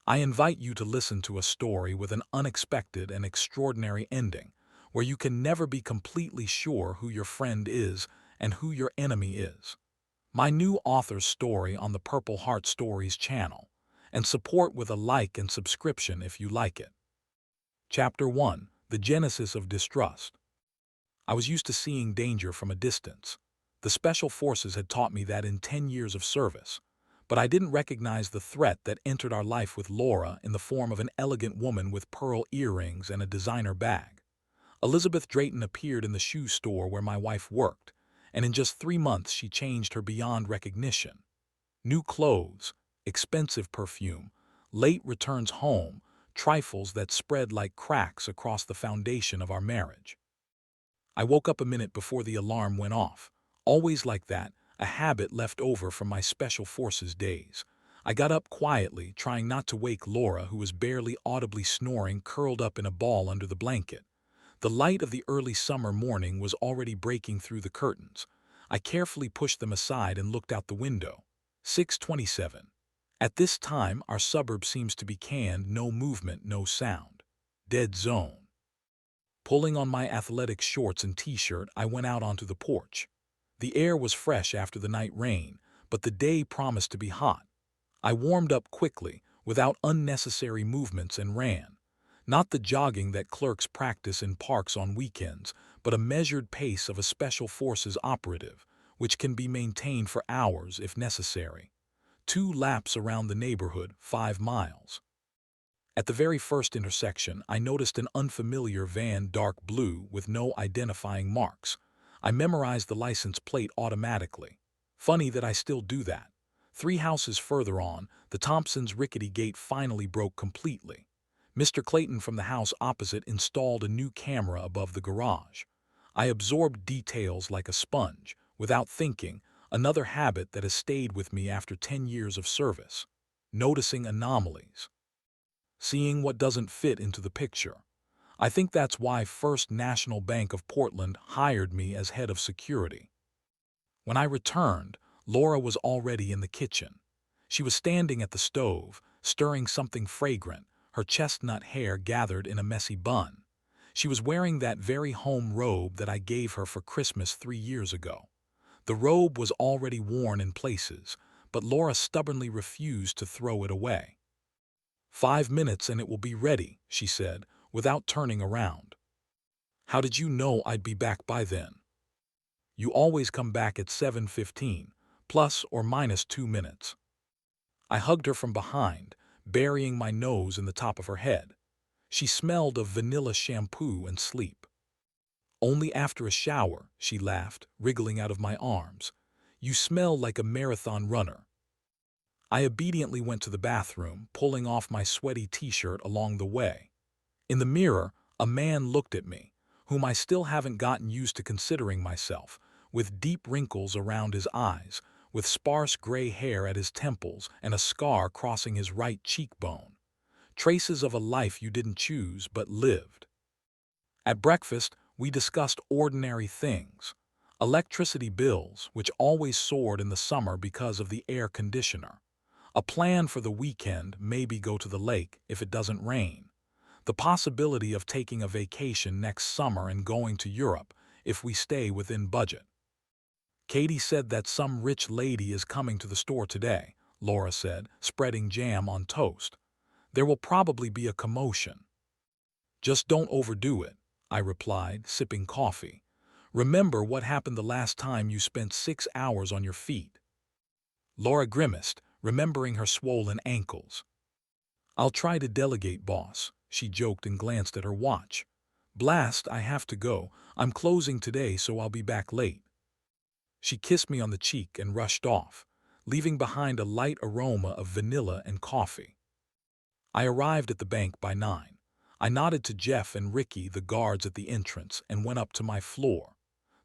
I invite you to listen to a story with an unexpected and extraordinary ending, where you can never be completely sure who your friend is and who your enemy is. My new author's story on the Purple Heart Stories channel, and support with a like and subscription if you like it. Chapter 1: The Genesis of Distrust. I was used to seeing danger from a distance. The Special Forces had taught me that in 10 years of service. But I didn't recognize the threat that entered our life with Laura in the form of an elegant woman with pearl earrings and a designer bag. Elizabeth Drayton appeared in the shoe store where my wife worked, and in just 3 months she changed her beyond recognition. New clothes, expensive perfume, late returns home, trifles that spread like cracks across the foundation of our marriage. I woke up a minute before the alarm went off. Always like that, a habit left over from my Special Forces days. I got up quietly, trying not to wake Laura, who was barely audibly snoring, curled up in a ball under the blanket. The light of the early summer morning was already breaking through the curtains. I carefully pushed them aside and looked out the window. 6:27. At this time, our suburb seems to be canned, no movement, no sound. Dead zone. Pulling on my athletic shorts and t-shirt, I went out onto the porch. The air was fresh after the night rain, but the day promised to be hot. I warmed up quickly, without unnecessary movements, and ran. Not the jogging that clerks practice in parks on weekends, but a measured pace of a Special Forces operative, which can be maintained for hours if necessary. 2 laps around the neighborhood, 5 miles. At the very first intersection, I noticed an unfamiliar van, dark blue, with no identifying marks. I memorized the license plate automatically. Funny that I still do that. 3 houses further on, the Thompsons' rickety gate finally broke completely. Mr. Clayton from the house opposite installed a new camera above the garage. I absorbed details like a sponge, without thinking, another habit that has stayed with me after 10 years of service. Noticing anomalies. Seeing what doesn't fit into the picture. I think that's why First National Bank of Portland hired me as head of security. When I returned, Laura was already in the kitchen. She was standing at the stove, stirring something fragrant, her chestnut hair gathered in a messy bun. She was wearing that very home robe that I gave her for Christmas 3 years ago. The robe was already worn in places, but Laura stubbornly refused to throw it away. 5 minutes and it will be ready, she said, without turning around. How did you know I'd be back by then? You always come back at 7:15, plus or minus 2 minutes. I hugged her from behind, burying my nose in the top of her head. She smelled of vanilla shampoo and sleep. Only after a shower, she laughed, wriggling out of my arms. You smell like a marathon runner. I obediently went to the bathroom, pulling off my sweaty t-shirt along the way. In the mirror, a man looked at me, whom I still haven't gotten used to considering myself, with deep wrinkles around his eyes, with sparse gray hair at his temples and a scar crossing his right cheekbone. Traces of a life you didn't choose but lived. At breakfast, we discussed ordinary things. Electricity bills, which always soared in the summer because of the air conditioner. A plan for the weekend, maybe go to the lake if it doesn't rain. The possibility of taking a vacation next summer and going to Europe if we stay within budget. Katie said that some rich lady is coming to the store today, Laura said, spreading jam on toast. There will probably be a commotion. Just don't overdo it, I replied, sipping coffee. Remember what happened the last time you spent 6 hours on your feet. Laura grimaced, remembering her swollen ankles. I'll try to delegate, boss, she joked and glanced at her watch. Blast, I have to go. I'm closing today, so I'll be back late. She kissed me on the cheek and rushed off, leaving behind a light aroma of vanilla and coffee. I arrived at the bank by 9. I nodded to Jeff and Ricky, the guards at the entrance, and went up to my floor.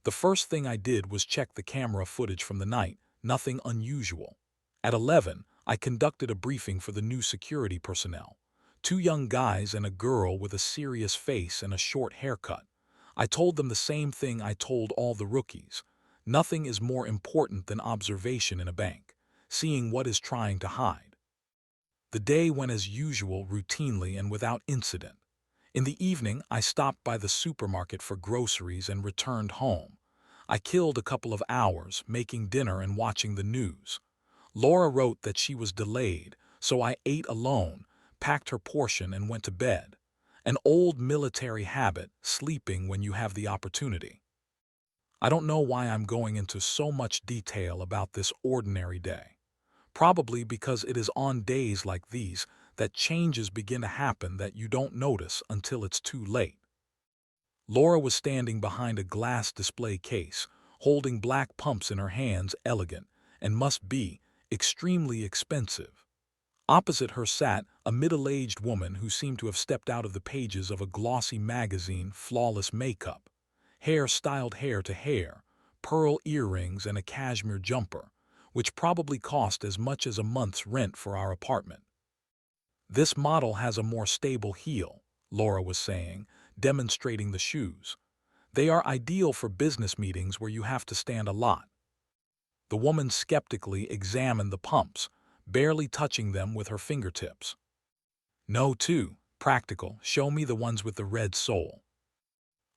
The first thing I did was check the camera footage from the night, nothing unusual. At 11, I conducted a briefing for the new security personnel. 2 young guys and a girl with a serious face and a short haircut. I told them the same thing I told all the rookies. Nothing is more important than observation in a bank, seeing what is trying to hide. The day went as usual, routinely and without incident. In the evening, I stopped by the supermarket for groceries and returned home. I killed a couple of hours, making dinner and watching the news. Laura wrote that she was delayed, so I ate alone, packed her portion and went to bed. An old military habit, sleeping when you have the opportunity. I don't know why I'm going into so much detail about this ordinary day. Probably because it is on days like these that changes begin to happen that you don't notice until it's too late. Laura was standing behind a glass display case, holding black pumps in her hands, elegant, and must be extremely expensive. Opposite her sat a middle-aged woman who seemed to have stepped out of the pages of a glossy magazine, flawless makeup, hair styled hair to hair, pearl earrings and a cashmere jumper, which probably cost as much as a month's rent for our apartment. This model has a more stable heel, Laura was saying, demonstrating the shoes. They are ideal for business meetings where you have to stand a lot. The woman skeptically examined the pumps, barely touching them with her fingertips. No, too practical. Show me the ones with the red sole.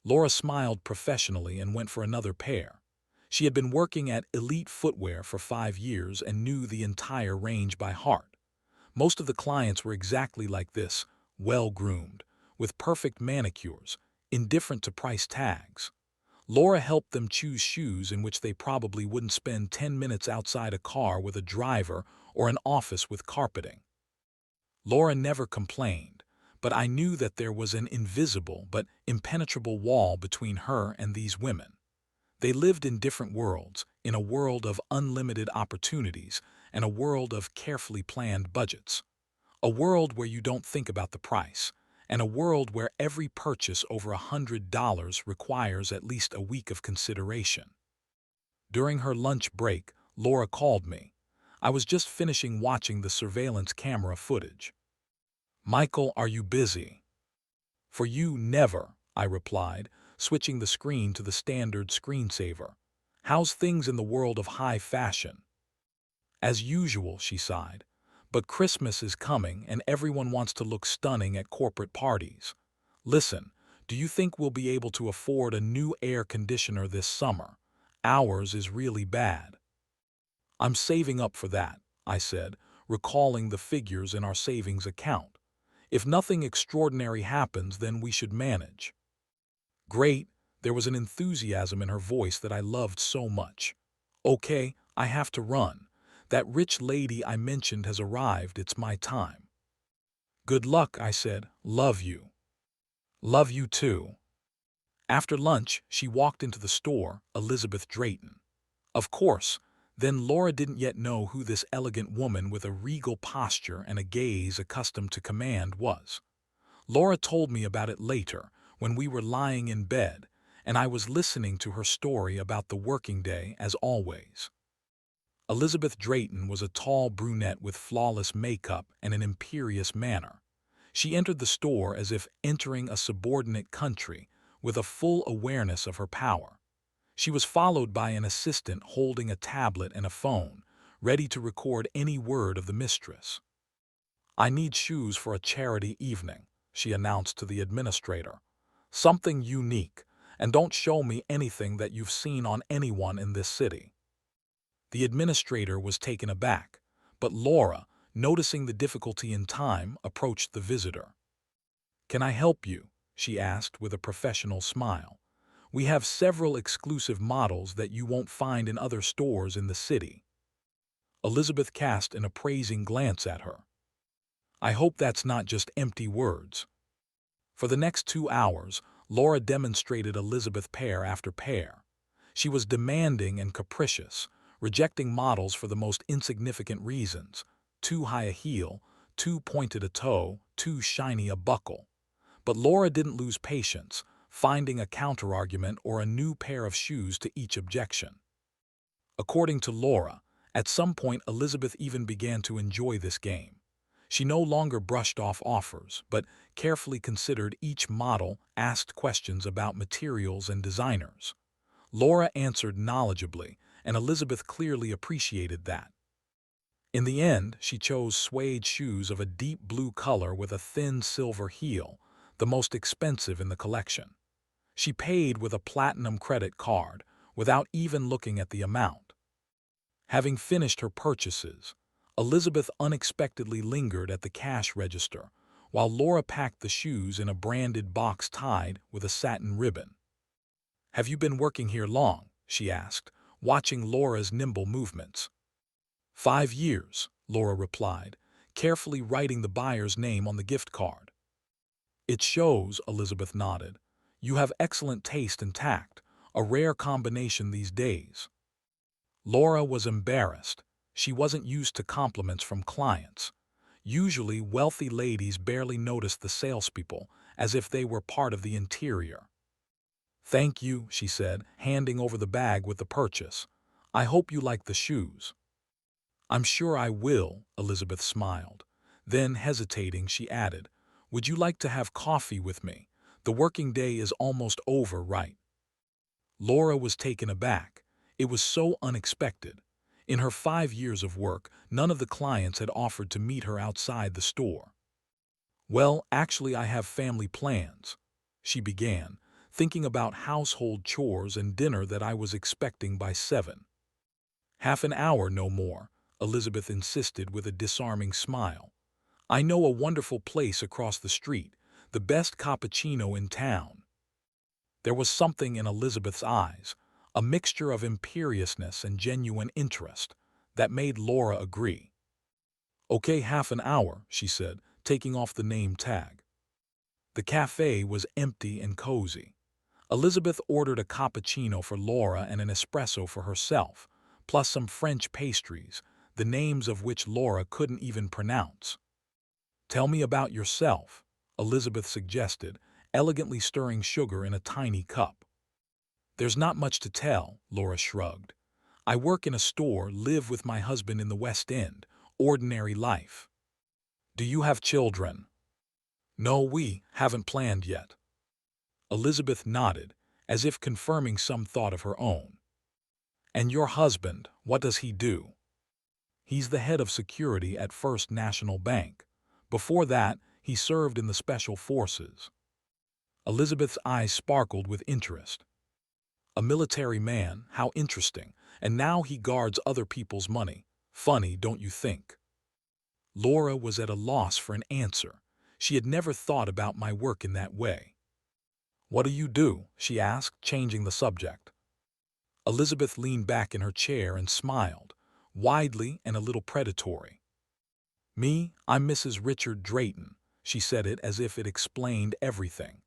Laura smiled professionally and went for another pair. She had been working at Elite Footwear for 5 years and knew the entire range by heart. Most of the clients were exactly like this, well-groomed, with perfect manicures, indifferent to price tags. Laura helped them choose shoes in which they probably wouldn't spend 10 minutes outside a car with a driver or an office with carpeting. Laura never complained, but I knew that there was an invisible but impenetrable wall between her and these women. They lived in different worlds, in a world of unlimited opportunities and a world of carefully planned budgets. A world where you don't think about the price, and a world where every purchase over $100 requires at least a week of consideration. During her lunch break, Laura called me. I was just finishing watching the surveillance camera footage. "Michael, are you busy?" "For you, never," I replied, switching the screen to the standard screensaver. "How's things in the world of high fashion?" "As usual," she sighed. "But Christmas is coming and everyone wants to look stunning at corporate parties. Listen, do you think we'll be able to afford a new air conditioner this summer? Ours is really bad." "I'm saving up for that," I said, recalling the figures in our savings account. "If nothing extraordinary happens, then we should manage." "Great," there was an enthusiasm in her voice that I loved so much. "Okay, I have to run. That rich lady I mentioned has arrived, it's my time." "Good luck," I said. "Love you." "Love you too." After lunch, she walked into the store, Elizabeth Drayton. Of course, then Laura didn't yet know who this elegant woman with a regal posture and a gaze accustomed to command was. Laura told me about it later, when we were lying in bed, and I was listening to her story about the working day as always. Elizabeth Drayton was a tall brunette with flawless makeup and an imperious manner. She entered the store as if entering a subordinate country, with a full awareness of her power. She was followed by an assistant holding a tablet and a phone, ready to record any word of the mistress. "I need shoes for a charity evening," she announced to the administrator. "Something unique, and don't show me anything that you've seen on anyone in this city." The administrator was taken aback, but Laura, noticing the difficulty in time, approached the visitor. "Can I help you?" she asked with a professional smile. "We have several exclusive models that you won't find in other stores in the city." Elizabeth cast an appraising glance at her. "I hope that's not just empty words." For the next 2 hours, Laura demonstrated Elizabeth pair after pair. She was demanding and capricious, rejecting models for the most insignificant reasons: too high a heel, too pointed a toe, too shiny a buckle. But Laura didn't lose patience, finding a counterargument or a new pair of shoes to each objection. According to Laura, at some point Elizabeth even began to enjoy this game. She no longer brushed off offers, but carefully considered each model, asked questions about materials and designers. Laura answered knowledgeably, and Elizabeth clearly appreciated that. In the end, she chose suede shoes of a deep blue color with a thin silver heel, the most expensive in the collection. She paid with a platinum credit card, without even looking at the amount. Having finished her purchases, Elizabeth unexpectedly lingered at the cash register, while Laura packed the shoes in a branded box tied with a satin ribbon. "Have you been working here long?" she asked, watching Laura's nimble movements. "5 years," Laura replied, carefully writing the buyer's name on the gift card. "It shows," Elizabeth nodded. "You have excellent taste and tact, a rare combination these days." Laura was embarrassed. She wasn't used to compliments from clients. Usually, wealthy ladies barely noticed the salespeople, as if they were part of the interior. "Thank you," she said, handing over the bag with the purchase. "I hope you like the shoes." "I'm sure I will," Elizabeth smiled. Then, hesitating, she added, "Would you like to have coffee with me? The working day is almost over, right?" Laura was taken aback. It was so unexpected. In her 5 years of work, none of the clients had offered to meet her outside the store. "Well, actually, I have family plans," she began, thinking about household chores and dinner that I was expecting by 7. "Half an hour, no more," Elizabeth insisted with a disarming smile. "I know a wonderful place across the street, the best cappuccino in town." There was something in Elizabeth's eyes, a mixture of imperiousness and genuine interest, that made Laura agree. "Okay, half an hour," she said, taking off the name tag. The cafe was empty and cozy. Elizabeth ordered a cappuccino for Laura and an espresso for herself, plus some French pastries, the names of which Laura couldn't even pronounce. "Tell me about yourself," Elizabeth suggested, elegantly stirring sugar in a tiny cup. "There's not much to tell," Laura shrugged. "I work in a store, live with my husband in the West End, ordinary life." "Do you have children?" "No, we haven't planned yet." Elizabeth nodded, as if confirming some thought of her own. "And your husband, what does he do?" "He's the head of security at First National Bank. Before that, he served in the Special Forces." Elizabeth's eyes sparkled with interest. "A military man, how interesting, and now he guards other people's money. Funny, don't you think?" Laura was at a loss for an answer. She had never thought about my work in that way. "What do you do?" she asked, changing the subject. Elizabeth leaned back in her chair and smiled, widely and a little predatory. "Me, I'm Mrs. Richard Drayton." She said it as if it explained everything.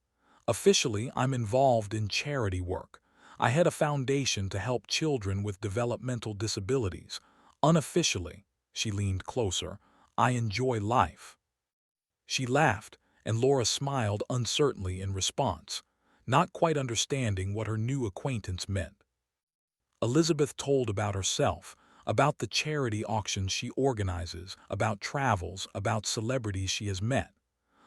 "Officially, I'm involved in charity work. I head a foundation to help children with developmental disabilities. Unofficially," she leaned closer, "I enjoy life." She laughed, and Laura smiled uncertainly in response, not quite understanding what her new acquaintance meant. Elizabeth told about herself, about the charity auctions she organizes, about travels, about celebrities she has met.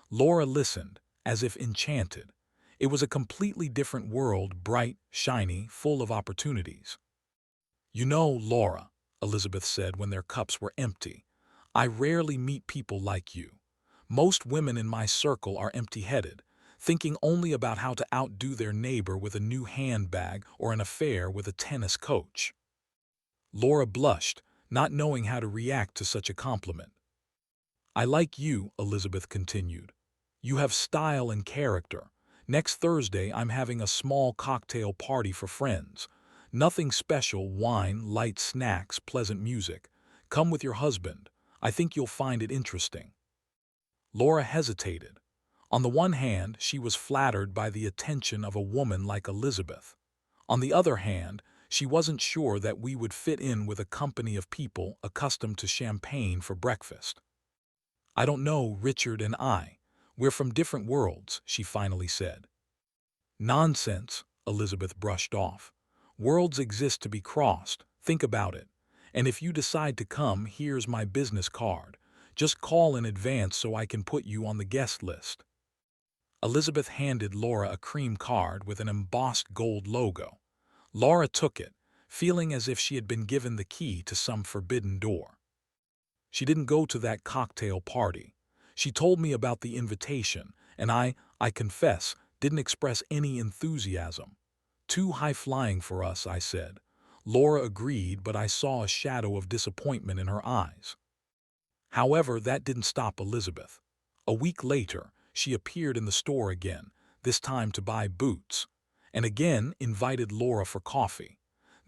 Laura listened, as if enchanted. It was a completely different world, bright, shiny, full of opportunities. "You know, Laura," Elizabeth said when their cups were empty, "I rarely meet people like you. Most women in my circle are empty-headed, thinking only about how to outdo their neighbor with a new handbag or an affair with a tennis coach." Laura blushed, not knowing how to react to such a compliment. "I like you," Elizabeth continued. "You have style and character. Next Thursday I'm having a small cocktail party for friends. Nothing special, wine, light snacks, pleasant music. Come with your husband. I think you'll find it interesting." Laura hesitated. On the one hand, she was flattered by the attention of a woman like Elizabeth. On the other hand, she wasn't sure that we would fit in with a company of people accustomed to champagne for breakfast. "I don't know, Richard and I. We're from different worlds," she finally said. "Nonsense," Elizabeth brushed off. "Worlds exist to be crossed. Think about it. And if you decide to come, here's my business card. Just call in advance so I can put you on the guest list." Elizabeth handed Laura a cream card with an embossed gold logo. Laura took it, feeling as if she had been given the key to some forbidden door. She didn't go to that cocktail party. She told me about the invitation, and I confess, didn't express any enthusiasm. Too high-flying for us, I said. Laura agreed, but I saw a shadow of disappointment in her eyes. However, that didn't stop Elizabeth. A week later, she appeared in the store again, this time to buy boots, and again invited Laura for coffee.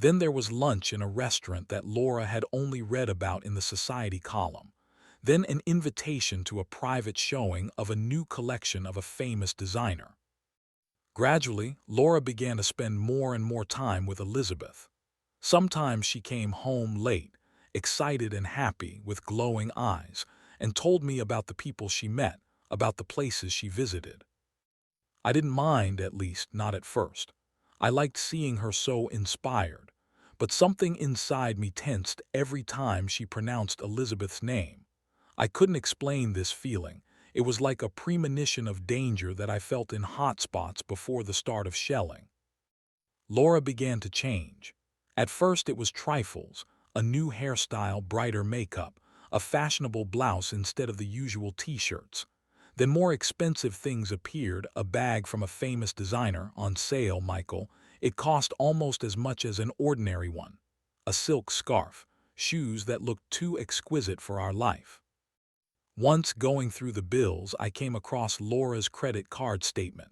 Then there was lunch in a restaurant that Laura had only read about in the society column. Then an invitation to a private showing of a new collection of a famous designer. Gradually, Laura began to spend more and more time with Elizabeth. Sometimes she came home late, excited and happy, with glowing eyes, and told me about the people she met, about the places she visited. I didn't mind, at least not at first. I liked seeing her so inspired, but something inside me tensed every time she pronounced Elizabeth's name. I couldn't explain this feeling. It was like a premonition of danger that I felt in hot spots before the start of shelling. Laura began to change. At first it was trifles, a new hairstyle, brighter makeup, a fashionable blouse instead of the usual t-shirts. Then more expensive things appeared, a bag from a famous designer, on sale, Michael. It cost almost as much as an ordinary one. A silk scarf, shoes that looked too exquisite for our life. Once going through the bills, I came across Laura's credit card statement.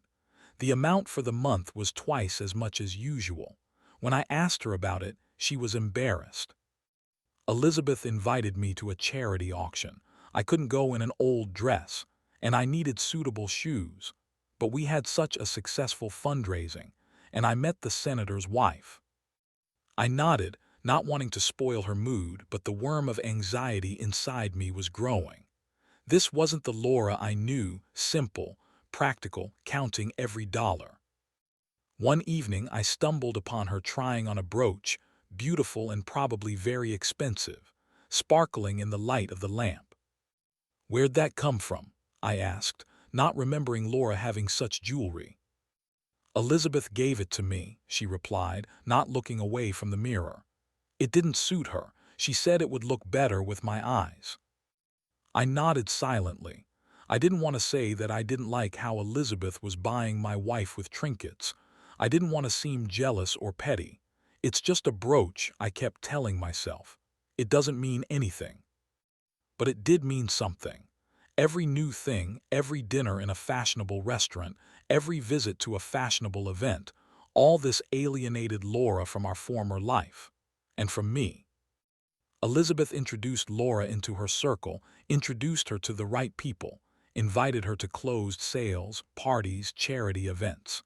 The amount for the month was twice as much as usual. When I asked her about it, she was embarrassed. Elizabeth invited me to a charity auction. I couldn't go in an old dress, and I needed suitable shoes. But we had such a successful fundraising, and I met the senator's wife. I nodded, not wanting to spoil her mood, but the worm of anxiety inside me was growing. This wasn't the Laura I knew, simple, practical, counting every dollar. One evening I stumbled upon her trying on a brooch, beautiful and probably very expensive, sparkling in the light of the lamp. "Where'd that come from?" I asked, not remembering Laura having such jewelry. "Elizabeth gave it to me," she replied, not looking away from the mirror. "It didn't suit her. She said it would look better with my eyes." I nodded silently. I didn't want to say that I didn't like how Elizabeth was buying my wife with trinkets. I didn't want to seem jealous or petty. "It's just a brooch," I kept telling myself. "It doesn't mean anything." But it did mean something. Every new thing, every dinner in a fashionable restaurant, every visit to a fashionable event, all this alienated Laura from our former life. And from me. Elizabeth introduced Laura into her circle, introduced her to the right people, invited her to closed sales, parties, charity events.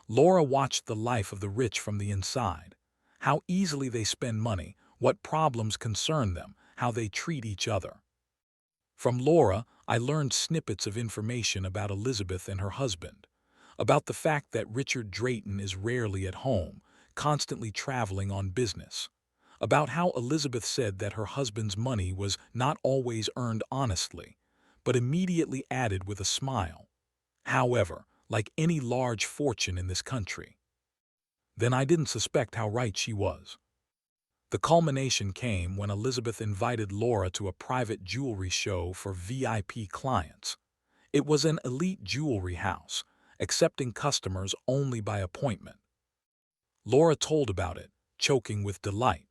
Laura watched the life of the rich from the inside. How easily they spend money, what problems concern them, how they treat each other. From Laura, I learned snippets of information about Elizabeth and her husband, about the fact that Richard Drayton is rarely at home, constantly traveling on business, about how Elizabeth said that her husband's money was not always earned honestly, but immediately added with a smile. However, like any large fortune in this country. Then I didn't suspect how right she was. The culmination came when Elizabeth invited Laura to a private jewelry show for VIP clients. It was an elite jewelry house, accepting customers only by appointment. Laura told about it, choking with delight,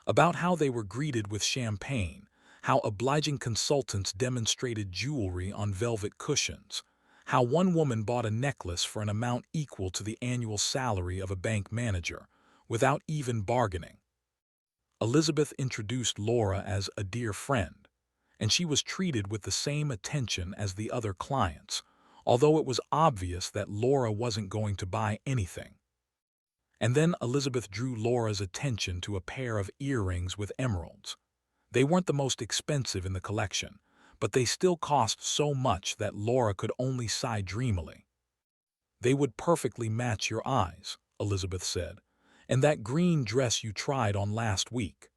about how they were greeted with champagne, how obliging consultants demonstrated jewelry on velvet cushions, how one woman bought a necklace for an amount equal to the annual salary of a bank manager, without even bargaining. Elizabeth introduced Laura as a dear friend, and she was treated with the same attention as the other clients, although it was obvious that Laura wasn't going to buy anything. And then Elizabeth drew Laura's attention to a pair of earrings with emeralds. They weren't the most expensive in the collection, but they still cost so much that Laura could only sigh dreamily. "They would perfectly match your eyes," Elizabeth said, "and that green dress you tried on last week."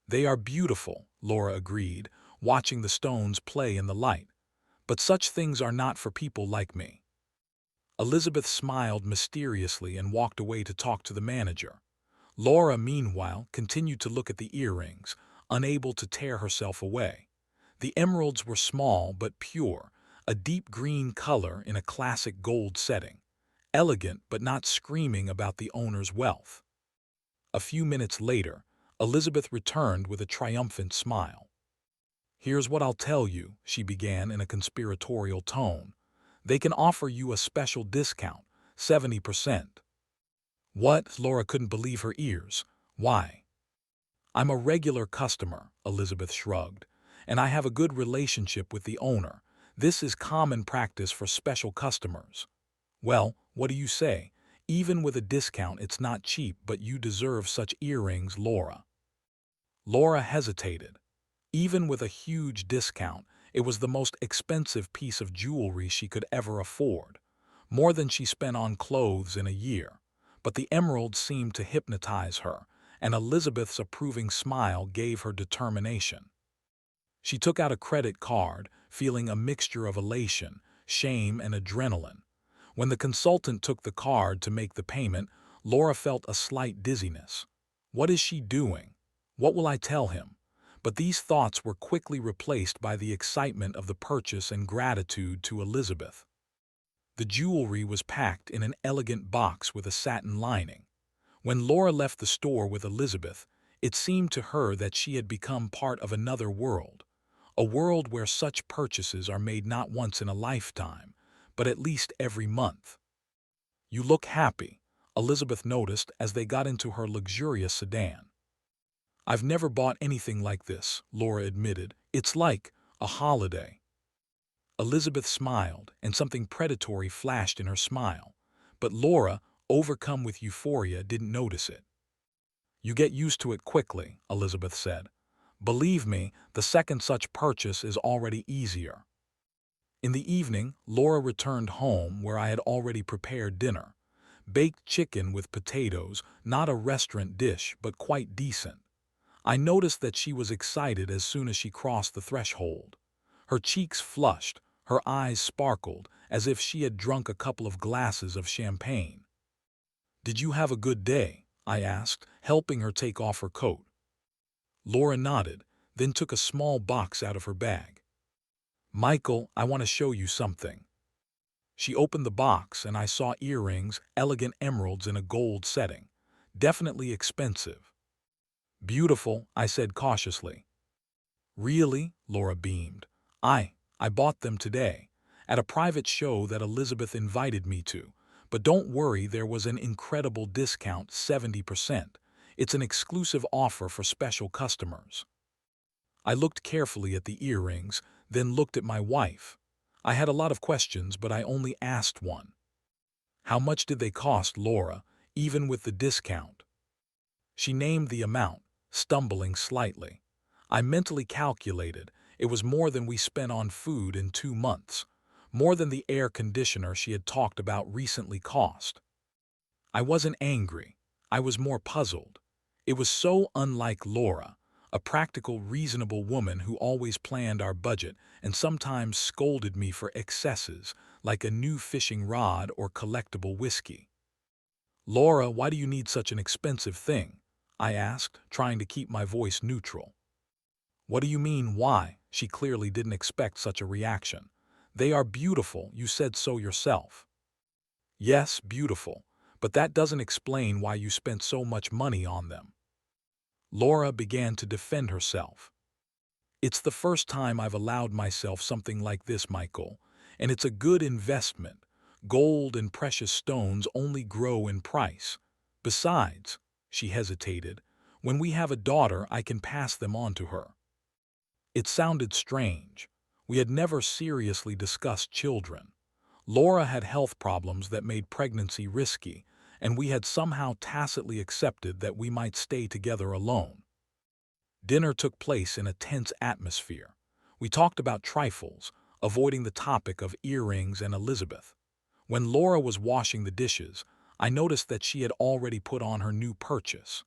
"They are beautiful," Laura agreed, watching the stones play in the light. "But such things are not for people like me." Elizabeth smiled mysteriously and walked away to talk to the manager. Laura, meanwhile, continued to look at the earrings, unable to tear herself away. The emeralds were small but pure, a deep green color in a classic gold setting, elegant but not screaming about the owner's wealth. A few minutes later, Elizabeth returned with a triumphant smile. "Here's what I'll tell you," she began in a conspiratorial tone. "They can offer you a special discount, 70%. What? Laura couldn't believe her ears. Why? I'm a regular customer, Elizabeth shrugged, and I have a good relationship with the owner. This is common practice for special customers. Well, what do you say? Even with a discount, it's not cheap, but you deserve such earrings, Laura." Laura hesitated. Even with a huge discount, it was the most expensive piece of jewelry she could ever afford, more than she spent on clothes in a year. But the emerald seemed to hypnotize her, and Elizabeth's approving smile gave her determination. She took out a credit card, feeling a mixture of elation, shame, and adrenaline. When the consultant took the card to make the payment, Laura felt a slight dizziness. What is she doing? What will I tell him? But these thoughts were quickly replaced by the excitement of the purchase and gratitude to Elizabeth. The jewelry was packed in an elegant box with a satin lining. When Laura left the store with Elizabeth, it seemed to her that she had become part of another world, a world where such purchases are made not once in a lifetime, but at least every month. "You look happy," Elizabeth noticed as they got into her luxurious sedan. "I've never bought anything like this," Laura admitted. "It's like a holiday." Elizabeth smiled, and something predatory flashed in her smile. But Laura, overcome with euphoria, didn't notice it. "You get used to it quickly," Elizabeth said. "Believe me, the second such purchase is already easier." In the evening, Laura returned home where I had already prepared dinner. Baked chicken with potatoes, not a restaurant dish, but quite decent. I noticed that she was excited as soon as she crossed the threshold. Her cheeks flushed, her eyes sparkled, as if she had drunk a couple of glasses of champagne. "Did you have a good day?" I asked, helping her take off her coat. Laura nodded, then took a small box out of her bag. "Michael, I want to show you something." She opened the box and I saw earrings, elegant emeralds in a gold setting. Definitely expensive. "Beautiful," I said cautiously. "Really?" Laura beamed. I bought them today, at a private show that Elizabeth invited me to. But don't worry, there was an incredible discount, 70%. It's an exclusive offer for special customers." I looked carefully at the earrings, then looked at my wife. I had a lot of questions, but I only asked one. "How much did they cost, Laura, even with the discount?" She named the amount, stumbling slightly. I mentally calculated. It was more than we spent on food in 2 months, more than the air conditioner she had talked about recently cost. I wasn't angry. I was more puzzled. It was so unlike Laura, a practical, reasonable woman who always planned our budget and sometimes scolded me for excesses, like a new fishing rod or collectible whiskey. "Laura, why do you need such an expensive thing?" I asked, trying to keep my voice neutral. "What do you mean, why?" She clearly didn't expect such a reaction. "They are beautiful, you said so yourself." "Yes, beautiful, but that doesn't explain why you spent so much money on them." Laura began to defend herself. "It's the first time I've allowed myself something like this, Michael, and it's a good investment. Gold and precious stones only grow in price. Besides," she hesitated, "when we have a daughter, I can pass them on to her." It sounded strange. We had never seriously discussed children. Laura had health problems that made pregnancy risky, and we had somehow tacitly accepted that we might stay together alone. Dinner took place in a tense atmosphere. We talked about trifles, avoiding the topic of earrings and Elizabeth. When Laura was washing the dishes, I noticed that she had already put on her new purchase.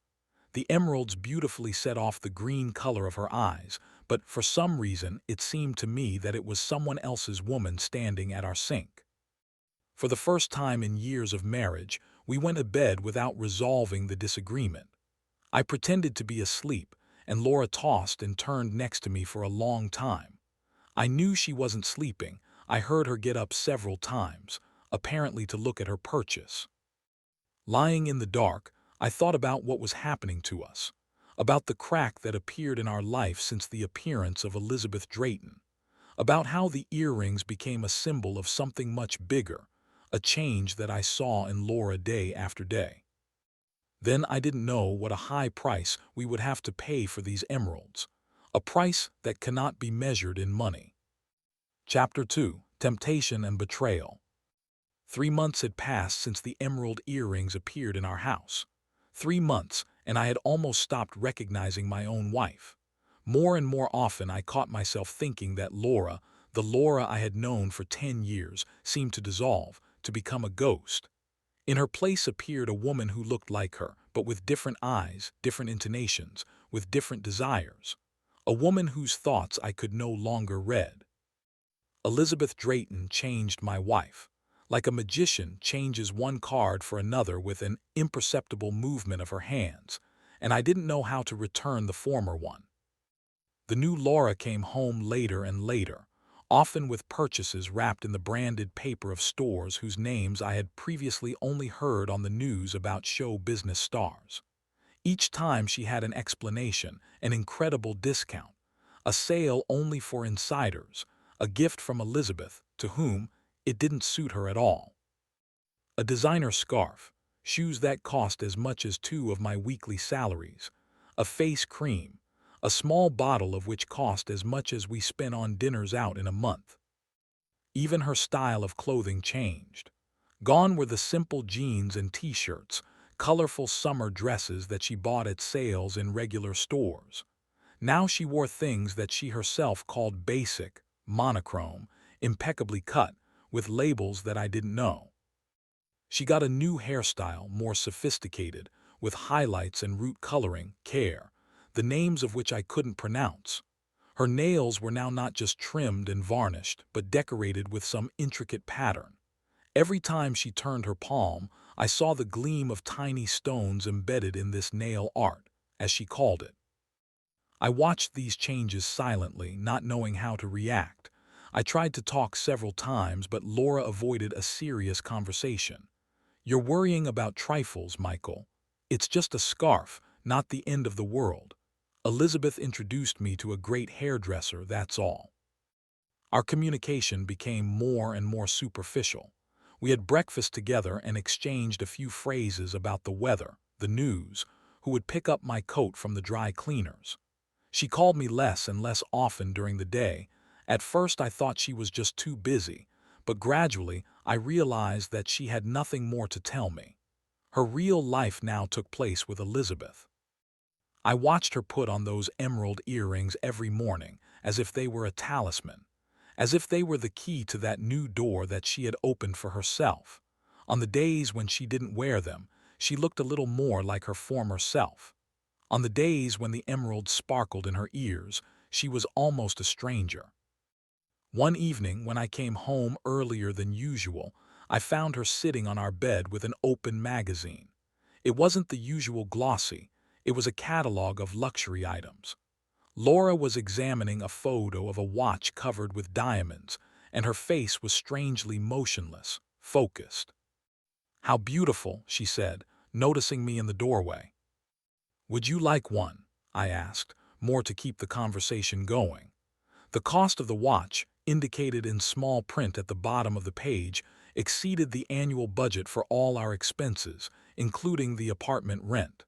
The emeralds beautifully set off the green color of her eyes, but for some reason it seemed to me that it was someone else's woman standing at our sink. For the first time in years of marriage, we went to bed without resolving the disagreement. I pretended to be asleep, and Laura tossed and turned next to me for a long time. I knew she wasn't sleeping. I heard her get up several times, apparently to look at her purchase. Lying in the dark, I thought about what was happening to us, about the crack that appeared in our life since the appearance of Elizabeth Drayton, about how the earrings became a symbol of something much bigger, a change that I saw in Laura day after day. Then I didn't know what a high price we would have to pay for these emeralds, a price that cannot be measured in money. Chapter 2: Temptation and Betrayal. 3 months had passed since the emerald earrings appeared in our house. 3 months, and I had almost stopped recognizing my own wife. More and more often I caught myself thinking that Laura, the Laura I had known for 10 years, seemed to dissolve, to become a ghost. In her place appeared a woman who looked like her, but with different eyes, different intonations, with different desires. A woman whose thoughts I could no longer read. Elizabeth Drayton changed my wife. Like a magician changes one card for another with an imperceptible movement of her hands, and I didn't know how to return the former one. The new Laura came home later and later, often with purchases wrapped in the branded paper of stores whose names I had previously only heard on the news about show business stars. Each time she had an explanation, an incredible discount, a sale only for insiders, a gift from Elizabeth, to whom it didn't suit her at all. A designer scarf, shoes that cost as much as 2 of my weekly salaries, a face cream, a small bottle of which cost as much as we spent on dinners out in a month. Even her style of clothing changed. Gone were the simple jeans and t-shirts, colorful summer dresses that she bought at sales in regular stores. Now she wore things that she herself called basic, monochrome, impeccably cut, with labels that I didn't know. She got a new hairstyle, more sophisticated, with highlights and root coloring, care, the names of which I couldn't pronounce. Her nails were now not just trimmed and varnished, but decorated with some intricate pattern. Every time she turned her palm, I saw the gleam of tiny stones embedded in this nail art, as she called it. I watched these changes silently, not knowing how to react. I tried to talk several times, but Laura avoided a serious conversation. "You're worrying about trifles, Michael. It's just a scarf, not the end of the world. Elizabeth introduced me to a great hairdresser, that's all." Our communication became more and more superficial. We had breakfast together and exchanged a few phrases about the weather, the news, who would pick up my coat from the dry cleaners. She called me less and less often during the day. At first I thought she was just too busy, but gradually I realized that she had nothing more to tell me. Her real life now took place with Elizabeth. I watched her put on those emerald earrings every morning, as if they were a talisman, as if they were the key to that new door that she had opened for herself. On the days when she didn't wear them, she looked a little more like her former self. On the days when the emeralds sparkled in her ears, she was almost a stranger. One evening, when I came home earlier than usual, I found her sitting on our bed with an open magazine. It wasn't the usual glossy, it was a catalog of luxury items. Laura was examining a photo of a watch covered with diamonds, and her face was strangely motionless, focused. "How beautiful," she said, noticing me in the doorway. "Would you like one?" I asked, more to keep the conversation going. The cost of the watch, indicated in small print at the bottom of the page, exceeded the annual budget for all our expenses, including the apartment rent.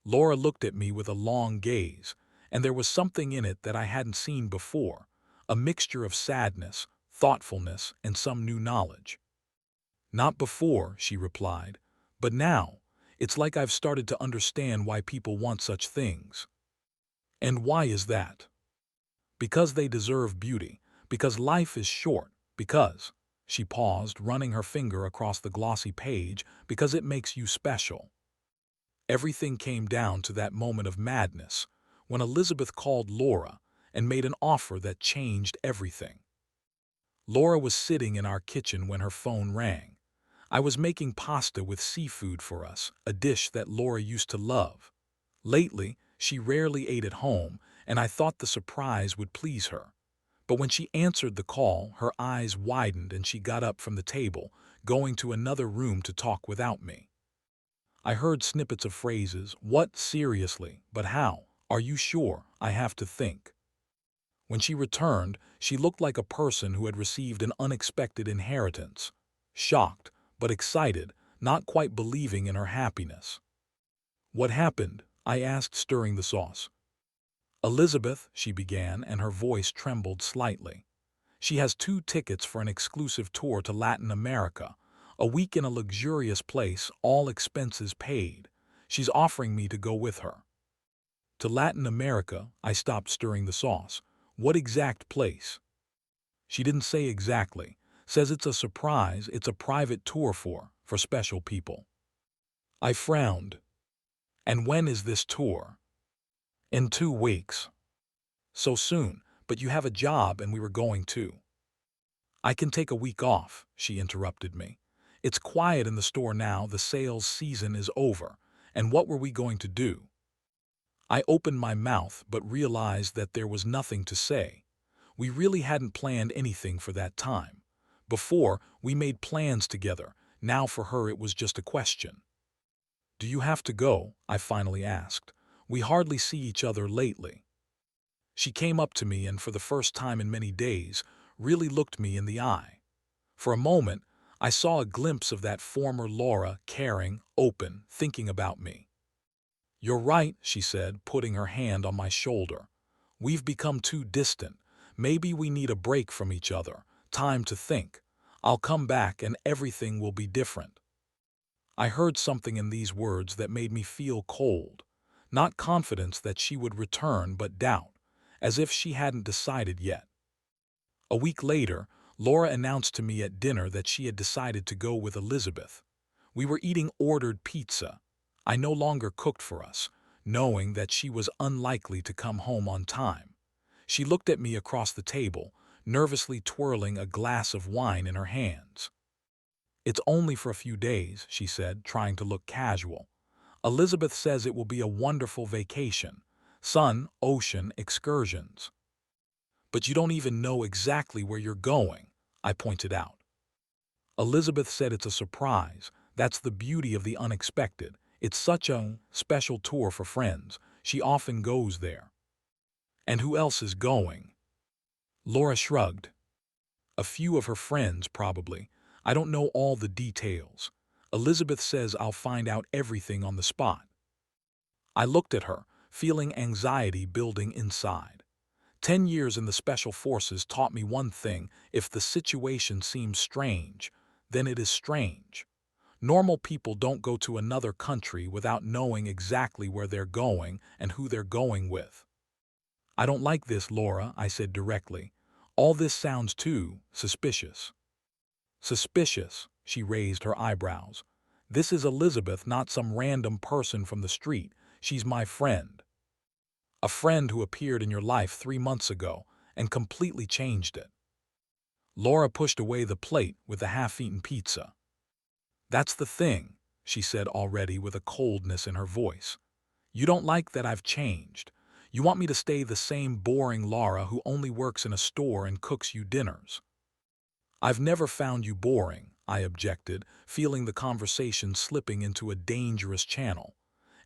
Laura looked at me with a long gaze, and there was something in it that I hadn't seen before, a mixture of sadness, thoughtfulness, and some new knowledge. "Not before," she replied, "but now, it's like I've started to understand why people want such things." "And why is that?" "Because they deserve beauty, because life is short, because," she paused, running her finger across the glossy page, "because it makes you special." Everything came down to that moment of madness, when Elizabeth called Laura and made an offer that changed everything. Laura was sitting in our kitchen when her phone rang. I was making pasta with seafood for us, a dish that Laura used to love. Lately, She rarely ate at home, and I thought the surprise would please her. But when she answered the call, her eyes widened and she got up from the table, going to another room to talk without me. I heard snippets of phrases, "What, seriously, but how? Are you sure? I have to think." When she returned, she looked like a person who had received an unexpected inheritance. Shocked, but excited, not quite believing in her happiness. "What happened?" I asked, stirring the sauce. "Elizabeth," she began, and her voice trembled slightly. "She has 2 tickets for an exclusive tour to Latin America, a week in a luxurious place, all expenses paid. She's offering me to go with her." "To Latin America?" I stopped stirring the sauce. "What exact place?" "She didn't say exactly. Says it's a surprise, it's a private tour for special people." I frowned. "And when is this tour?" "In 2 weeks." "So soon, but you have a job and we were going too." "I can take a week off," she interrupted me. "It's quiet in the store now, the sales season is over, and what were we going to do?" I opened my mouth but realized that there was nothing to say. We really hadn't planned anything for that time. Before, we made plans together. Now for her it was just a question. "Do you have to go?" I finally asked. "We hardly see each other lately." She came up to me and for the first time in many days, really looked me in the eye. For a moment, I saw a glimpse of that former Laura, caring, open, thinking about me. "You're right," she said, putting her hand on my shoulder. "We've become too distant. Maybe we need a break from each other, time to think. I'll come back and everything will be different." I heard something in these words that made me feel cold. Not confidence that she would return, but doubt, as if she hadn't decided yet. A week later, Laura announced to me at dinner that she had decided to go with Elizabeth. We were eating ordered pizza. I no longer cooked for us, knowing that she was unlikely to come home on time. She looked at me across the table, nervously twirling a glass of wine in her hands. "It's only for a few days," she said, trying to look casual. "Elizabeth says it will be a wonderful vacation. Sun, ocean, excursions." "But you don't even know exactly where you're going," I pointed out. "Elizabeth said it's a surprise. That's the beauty of the unexpected. It's such a special tour for friends. She often goes there." "And who else is going?" Laura shrugged. "A few of her friends, probably. I don't know all the details. Elizabeth says I'll find out everything on the spot." I looked at her, feeling anxiety building inside. 10 years in the Special Forces taught me one thing: if the situation seems strange, then it is strange. Normal people don't go to another country without knowing exactly where they're going and who they're going with. "I don't like this, Laura," I said directly. "All this sounds too suspicious." "Suspicious?" She raised her eyebrows. "This is Elizabeth, not some random person from the street. She's my friend. A friend who appeared in your life 3 months ago and completely changed it." Laura pushed away the plate with the half-eaten pizza. "That's the thing," she said already with a coldness in her voice. "You don't like that I've changed. You want me to stay the same boring Laura who only works in a store and cooks you dinners." "I've never found you boring," I objected, feeling the conversation slipping into a dangerous channel.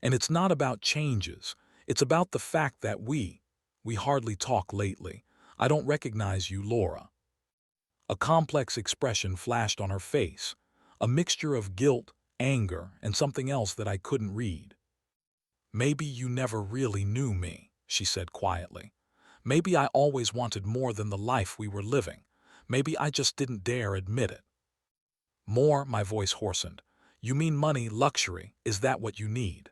"And it's not about changes. It's about the fact that we hardly talk lately. I don't recognize you, Laura." A complex expression flashed on her face, a mixture of guilt, anger, and something else that I couldn't read. "Maybe you never really knew me," she said quietly. "Maybe I always wanted more than the life we were living. Maybe I just didn't dare admit it." "More," my voice hoarsened. "You mean money, luxury? Is that what you need?"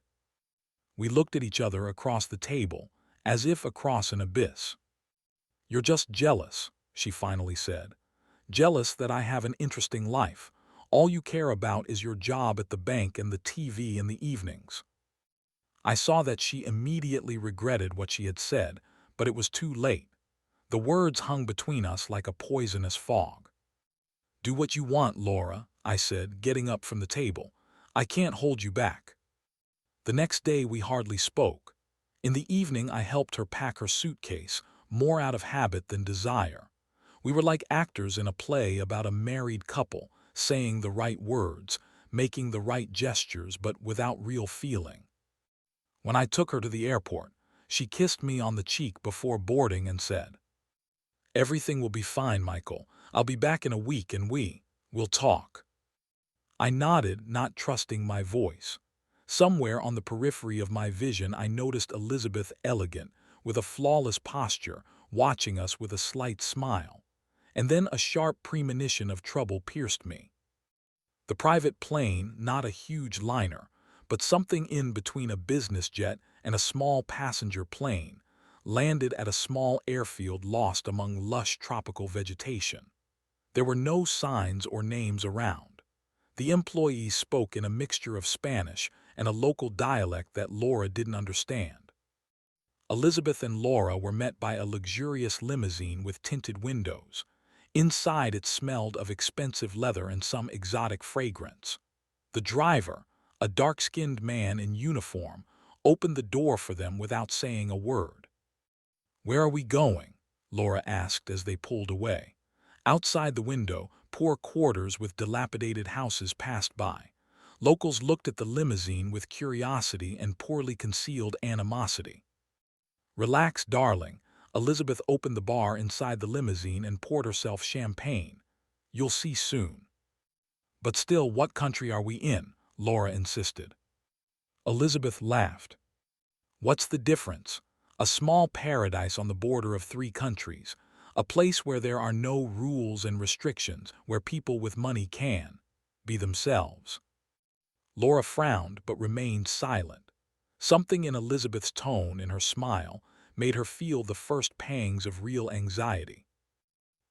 We looked at each other across the table, as if across an abyss. "You're just jealous," she finally said. "Jealous that I have an interesting life. All you care about is your job at the bank and the TV in the evenings." I saw that she immediately regretted what she had said, but it was too late. The words hung between us like a poisonous fog. "Do what you want, Laura," I said, getting up from the table. "I can't hold you back." The next day we hardly spoke. In the evening, I helped her pack her suitcase, more out of habit than desire. We were like actors in a play about a married couple, saying the right words, making the right gestures, but without real feeling. When I took her to the airport, she kissed me on the cheek before boarding and said, "Everything will be fine, Michael. I'll be back in a week and we'll talk." I nodded, not trusting my voice. Somewhere on the periphery of my vision, I noticed Elizabeth, elegant, with a flawless posture, watching us with a slight smile. And then a sharp premonition of trouble pierced me. The private plane, not a huge liner, but something in between a business jet and a small passenger plane, landed at a small airfield lost among lush tropical vegetation. There were no signs or names around. The employees spoke in a mixture of Spanish and a local dialect that Laura didn't understand. Elizabeth and Laura were met by a luxurious limousine with tinted windows. Inside, it smelled of expensive leather and some exotic fragrance. The driver, a dark-skinned man in uniform, opened the door for them without saying a word. "Where are we going?" Laura asked as they pulled away. Outside the window, poor quarters with dilapidated houses passed by. Locals looked at the limousine with curiosity and poorly concealed animosity. "Relax, darling." Elizabeth opened the bar inside the limousine and poured herself champagne. "You'll see soon." "But still, what country are we in?" Laura insisted. Elizabeth laughed. "What's the difference? A small paradise on the border of three countries, a place where there are no rules and restrictions, where people with money can be themselves." Laura frowned but remained silent. Something in Elizabeth's tone, in her smile, made her feel the first pangs of real anxiety.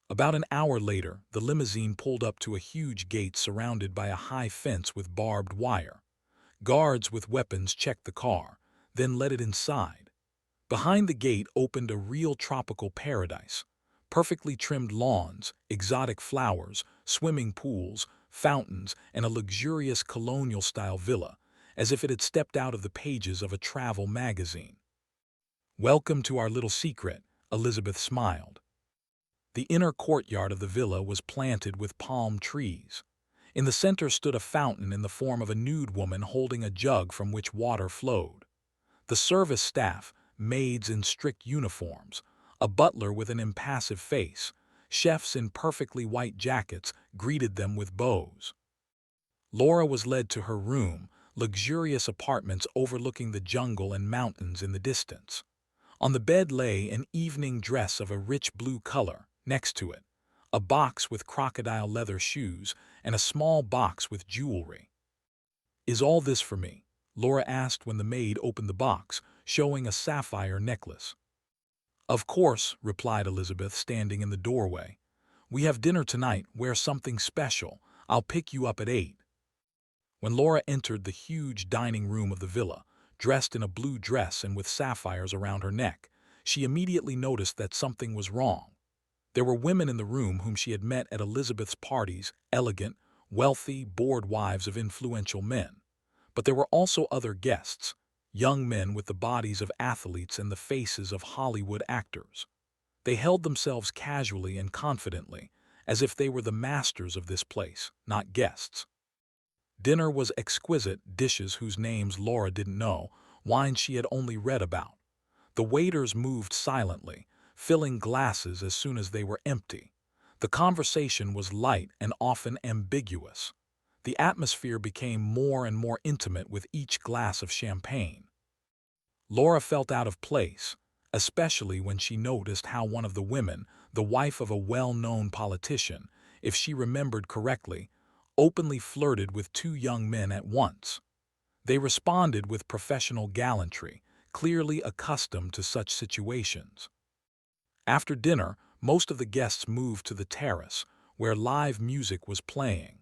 About an hour later, the limousine pulled up to a huge gate surrounded by a high fence with barbed wire. Guards with weapons checked the car, then let it inside. Behind the gate opened a real tropical paradise. Perfectly trimmed lawns, exotic flowers, swimming pools, fountains, and a luxurious colonial-style villa, as if it had stepped out of the pages of a travel magazine. "Welcome to our little secret," Elizabeth smiled. The inner courtyard of the villa was planted with palm trees. In the center stood a fountain in the form of a nude woman holding a jug from which water flowed. The service staff, maids in strict uniforms, a butler with an impassive face, chefs in perfectly white jackets, greeted them with bows. Laura was led to her room, luxurious apartments overlooking the jungle and mountains in the distance. On the bed lay an evening dress of a rich blue color. Next to it, a box with crocodile leather shoes and a small box with jewelry. "Is all this for me?" Laura asked when the maid opened the box, showing a sapphire necklace. "Of course," replied Elizabeth, standing in the doorway. "We have dinner tonight. Wear something special. I'll pick you up at 8. When Laura entered the huge dining room of the villa, dressed in a blue dress and with sapphires around her neck, she immediately noticed that something was wrong. There were women in the room whom she had met at Elizabeth's parties, elegant, wealthy, bored wives of influential men. But there were also other guests, young men with the bodies of athletes and the faces of Hollywood actors. They held themselves casually and confidently, as if they were the masters of this place, not guests. Dinner was exquisite, dishes whose names Laura didn't know, wines she had only read about. The waiters moved silently, filling glasses as soon as they were empty. The conversation was light and often ambiguous. The atmosphere became more and more intimate with each glass of champagne. Laura felt out of place, especially when she noticed how one of the women, the wife of a well-known politician, if she remembered correctly, openly flirted with two young men at once. They responded with professional gallantry, clearly accustomed to such situations. After dinner, most of the guests moved to the terrace, where live music was playing.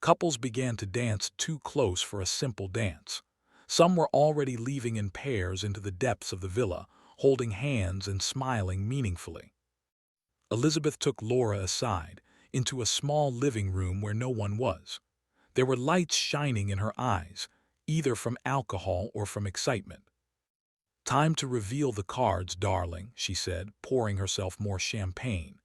Couples began to dance too close for a simple dance. Some were already leaving in pairs into the depths of the villa, holding hands and smiling meaningfully. Elizabeth took Laura aside, into a small living room where no one was. There were lights shining in her eyes, either from alcohol or from excitement. "Time to reveal the cards, darling," she said, pouring herself more champagne.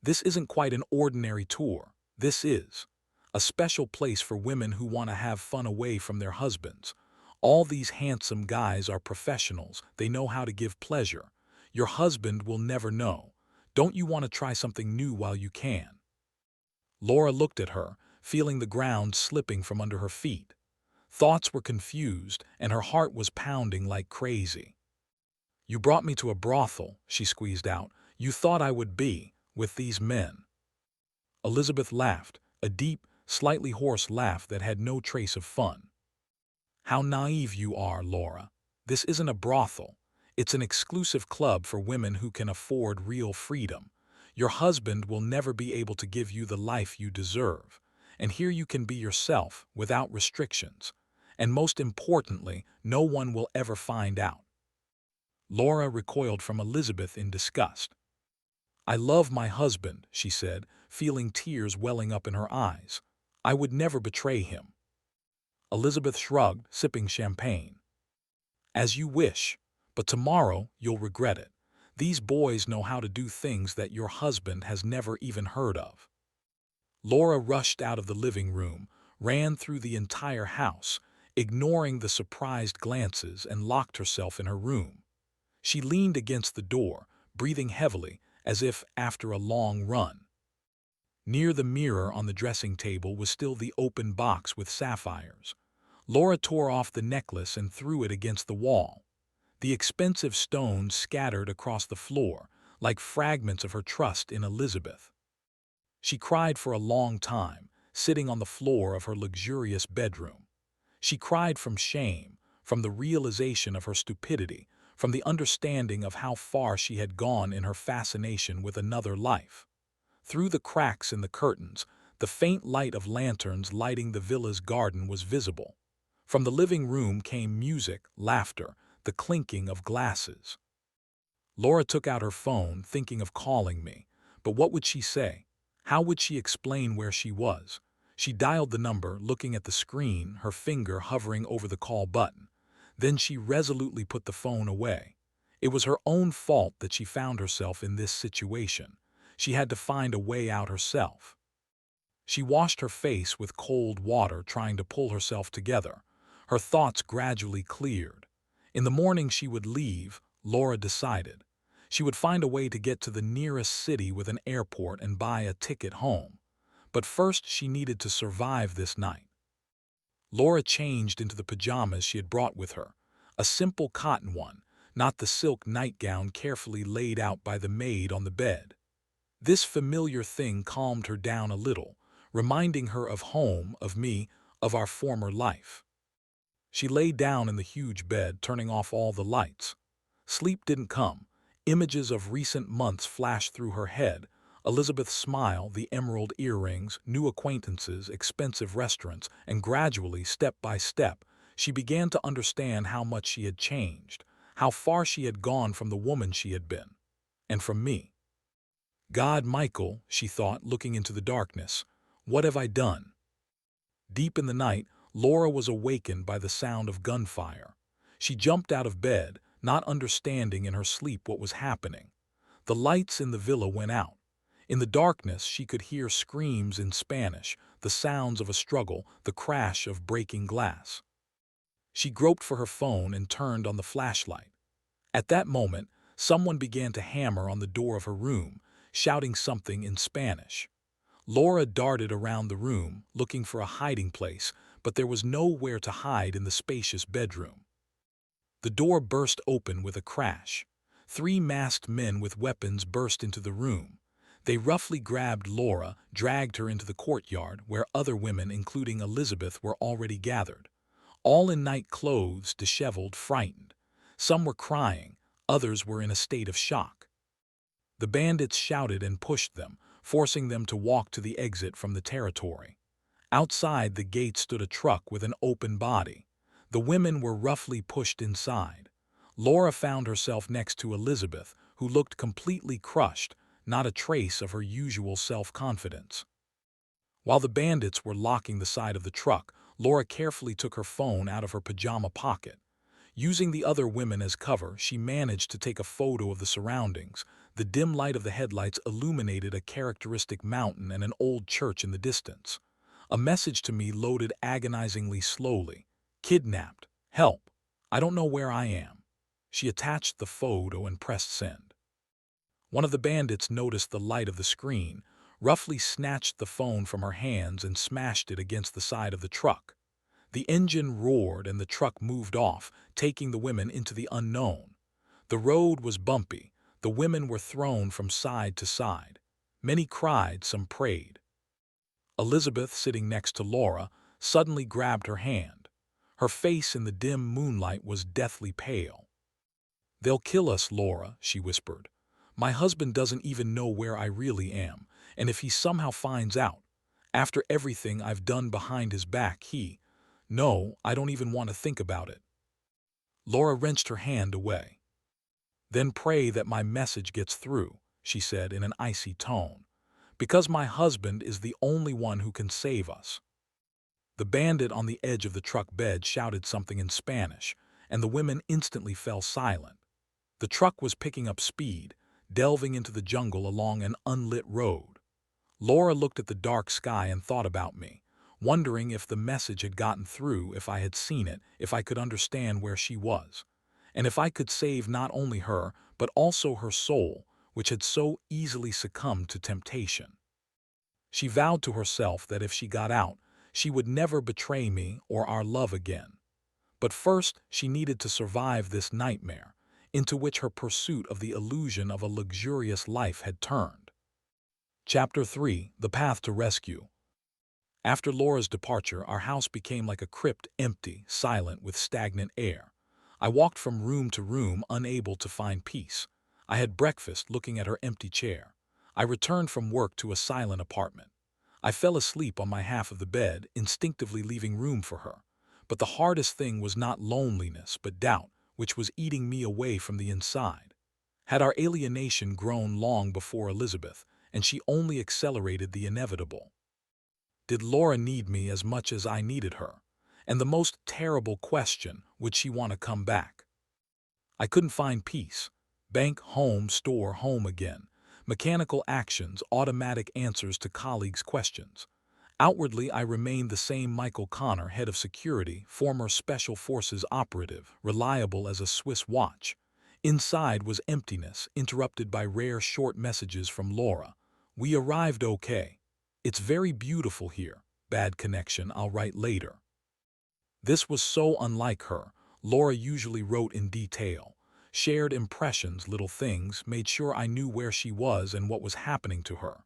"This isn't quite an ordinary tour. This is a special place for women who want to have fun away from their husbands. All these handsome guys are professionals. They know how to give pleasure. Your husband will never know. Don't you want to try something new while you can?" Laura looked at her, feeling the ground slipping from under her feet. Thoughts were confused, and her heart was pounding like crazy. "You brought me to a brothel," she squeezed out. "You thought I would be with these men." Elizabeth laughed, a deep, slightly hoarse laugh that had no trace of fun. "How naive you are, Laura. This isn't a brothel. It's an exclusive club for women who can afford real freedom. Your husband will never be able to give you the life you deserve. And here you can be yourself, without restrictions. And most importantly, no one will ever find out." Laura recoiled from Elizabeth in disgust. "I love my husband," she said, feeling tears welling up in her eyes. "I would never betray him." Elizabeth shrugged, sipping champagne. "As you wish, but tomorrow you'll regret it. These boys know how to do things that your husband has never even heard of." Laura rushed out of the living room, ran through the entire house, ignoring the surprised glances, and locked herself in her room. She leaned against the door, breathing heavily, as if after a long run. Near the mirror on the dressing table was still the open box with sapphires. Laura tore off the necklace and threw it against the wall. The expensive stones scattered across the floor, like fragments of her trust in Elizabeth. She cried for a long time, sitting on the floor of her luxurious bedroom. She cried from shame, from the realization of her stupidity, from the understanding of how far she had gone in her fascination with another life. Through the cracks in the curtains, the faint light of lanterns lighting the villa's garden was visible. From the living room came music, laughter, the clinking of glasses. Laura took out her phone, thinking of calling me. But what would she say? How would she explain where she was? She dialed the number, looking at the screen, her finger hovering over the call button. Then she resolutely put the phone away. It was her own fault that she found herself in this situation. She had to find a way out herself. She washed her face with cold water, trying to pull herself together. Her thoughts gradually cleared. In the morning she would leave, Laura decided. She would find a way to get to the nearest city with an airport and buy a ticket home. But first she needed to survive this night. Laura changed into the pajamas she had brought with her, a simple cotton one, not the silk nightgown carefully laid out by the maid on the bed. This familiar thing calmed her down a little, reminding her of home, of me, of our former life. She lay down in the huge bed, turning off all the lights. Sleep didn't come. Images of recent months flashed through her head. Elizabeth's smile, the emerald earrings, new acquaintances, expensive restaurants, and gradually, step by step, she began to understand how much she had changed, how far she had gone from the woman she had been, and from me. "God, Michael," she thought, looking into the darkness, "what have I done?" Deep in the night, Laura was awakened by the sound of gunfire. She jumped out of bed, not understanding in her sleep what was happening. The lights in the villa went out. In the darkness, she could hear screams in Spanish, the sounds of a struggle, the crash of breaking glass. She groped for her phone and turned on the flashlight. At that moment, someone began to hammer on the door of her room, shouting something in Spanish. Laura darted around the room, looking for a hiding place, but there was nowhere to hide in the spacious bedroom. The door burst open with a crash. 3 masked men with weapons burst into the room. They roughly grabbed Laura, dragged her into the courtyard, where other women, including Elizabeth, were already gathered. All in night clothes, disheveled, frightened. Some were crying, others were in a state of shock. The bandits shouted and pushed them, forcing them to walk to the exit from the territory. Outside the gate stood a truck with an open body. The women were roughly pushed inside. Laura found herself next to Elizabeth, who looked completely crushed, not a trace of her usual self-confidence. While the bandits were locking the side of the truck, Laura carefully took her phone out of her pajama pocket. Using the other women as cover, she managed to take a photo of the surroundings. The dim light of the headlights illuminated a characteristic mountain and an old church in the distance. A message to me loaded agonizingly slowly. Kidnapped. Help. I don't know where I am. She attached the photo and pressed send. One of the bandits noticed the light of the screen, roughly snatched the phone from her hands and smashed it against the side of the truck. The engine roared and the truck moved off, taking the women into the unknown. The road was bumpy. The women were thrown from side to side. Many cried, some prayed. Elizabeth, sitting next to Laura, suddenly grabbed her hand. Her face in the dim moonlight was deathly pale. "They'll kill us, Laura," she whispered. "My husband doesn't even know where I really am, and if he somehow finds out, after everything I've done behind his back, No, I don't even want to think about it." Laura wrenched her hand away. "Then pray that my message gets through," she said in an icy tone, "because my husband is the only one who can save us." The bandit on the edge of the truck bed shouted something in Spanish, and the women instantly fell silent. The truck was picking up speed, delving into the jungle along an unlit road. Laura looked at the dark sky and thought about me, wondering if the message had gotten through, if I had seen it, if I could understand where she was, and if I could save not only her, but also her soul, which had so easily succumbed to temptation. She vowed to herself that if she got out, she would never betray me or our love again. But first, she needed to survive this nightmare, into which her pursuit of the illusion of a luxurious life had turned. Chapter 3: The Path to Rescue. After Laura's departure, our house became like a crypt, empty, silent, with stagnant air. I walked from room to room, unable to find peace. I had breakfast looking at her empty chair. I returned from work to a silent apartment. I fell asleep on my half of the bed, instinctively leaving room for her. But the hardest thing was not loneliness, but doubt, which was eating me away from the inside. Had our alienation grown long before Elizabeth, and she only accelerated the inevitable? Did Laura need me as much as I needed her? And the most terrible question, would she want to come back? I couldn't find peace. Bank, home, store, home again. Mechanical actions, automatic answers to colleagues' questions. Outwardly, I remained the same Michael Connor, head of security, former Special Forces operative, reliable as a Swiss watch. Inside was emptiness, interrupted by rare short messages from Laura. "We arrived okay. It's very beautiful here. Bad connection, I'll write later." This was so unlike her. Laura usually wrote in detail, shared impressions, little things, made sure I knew where she was and what was happening to her.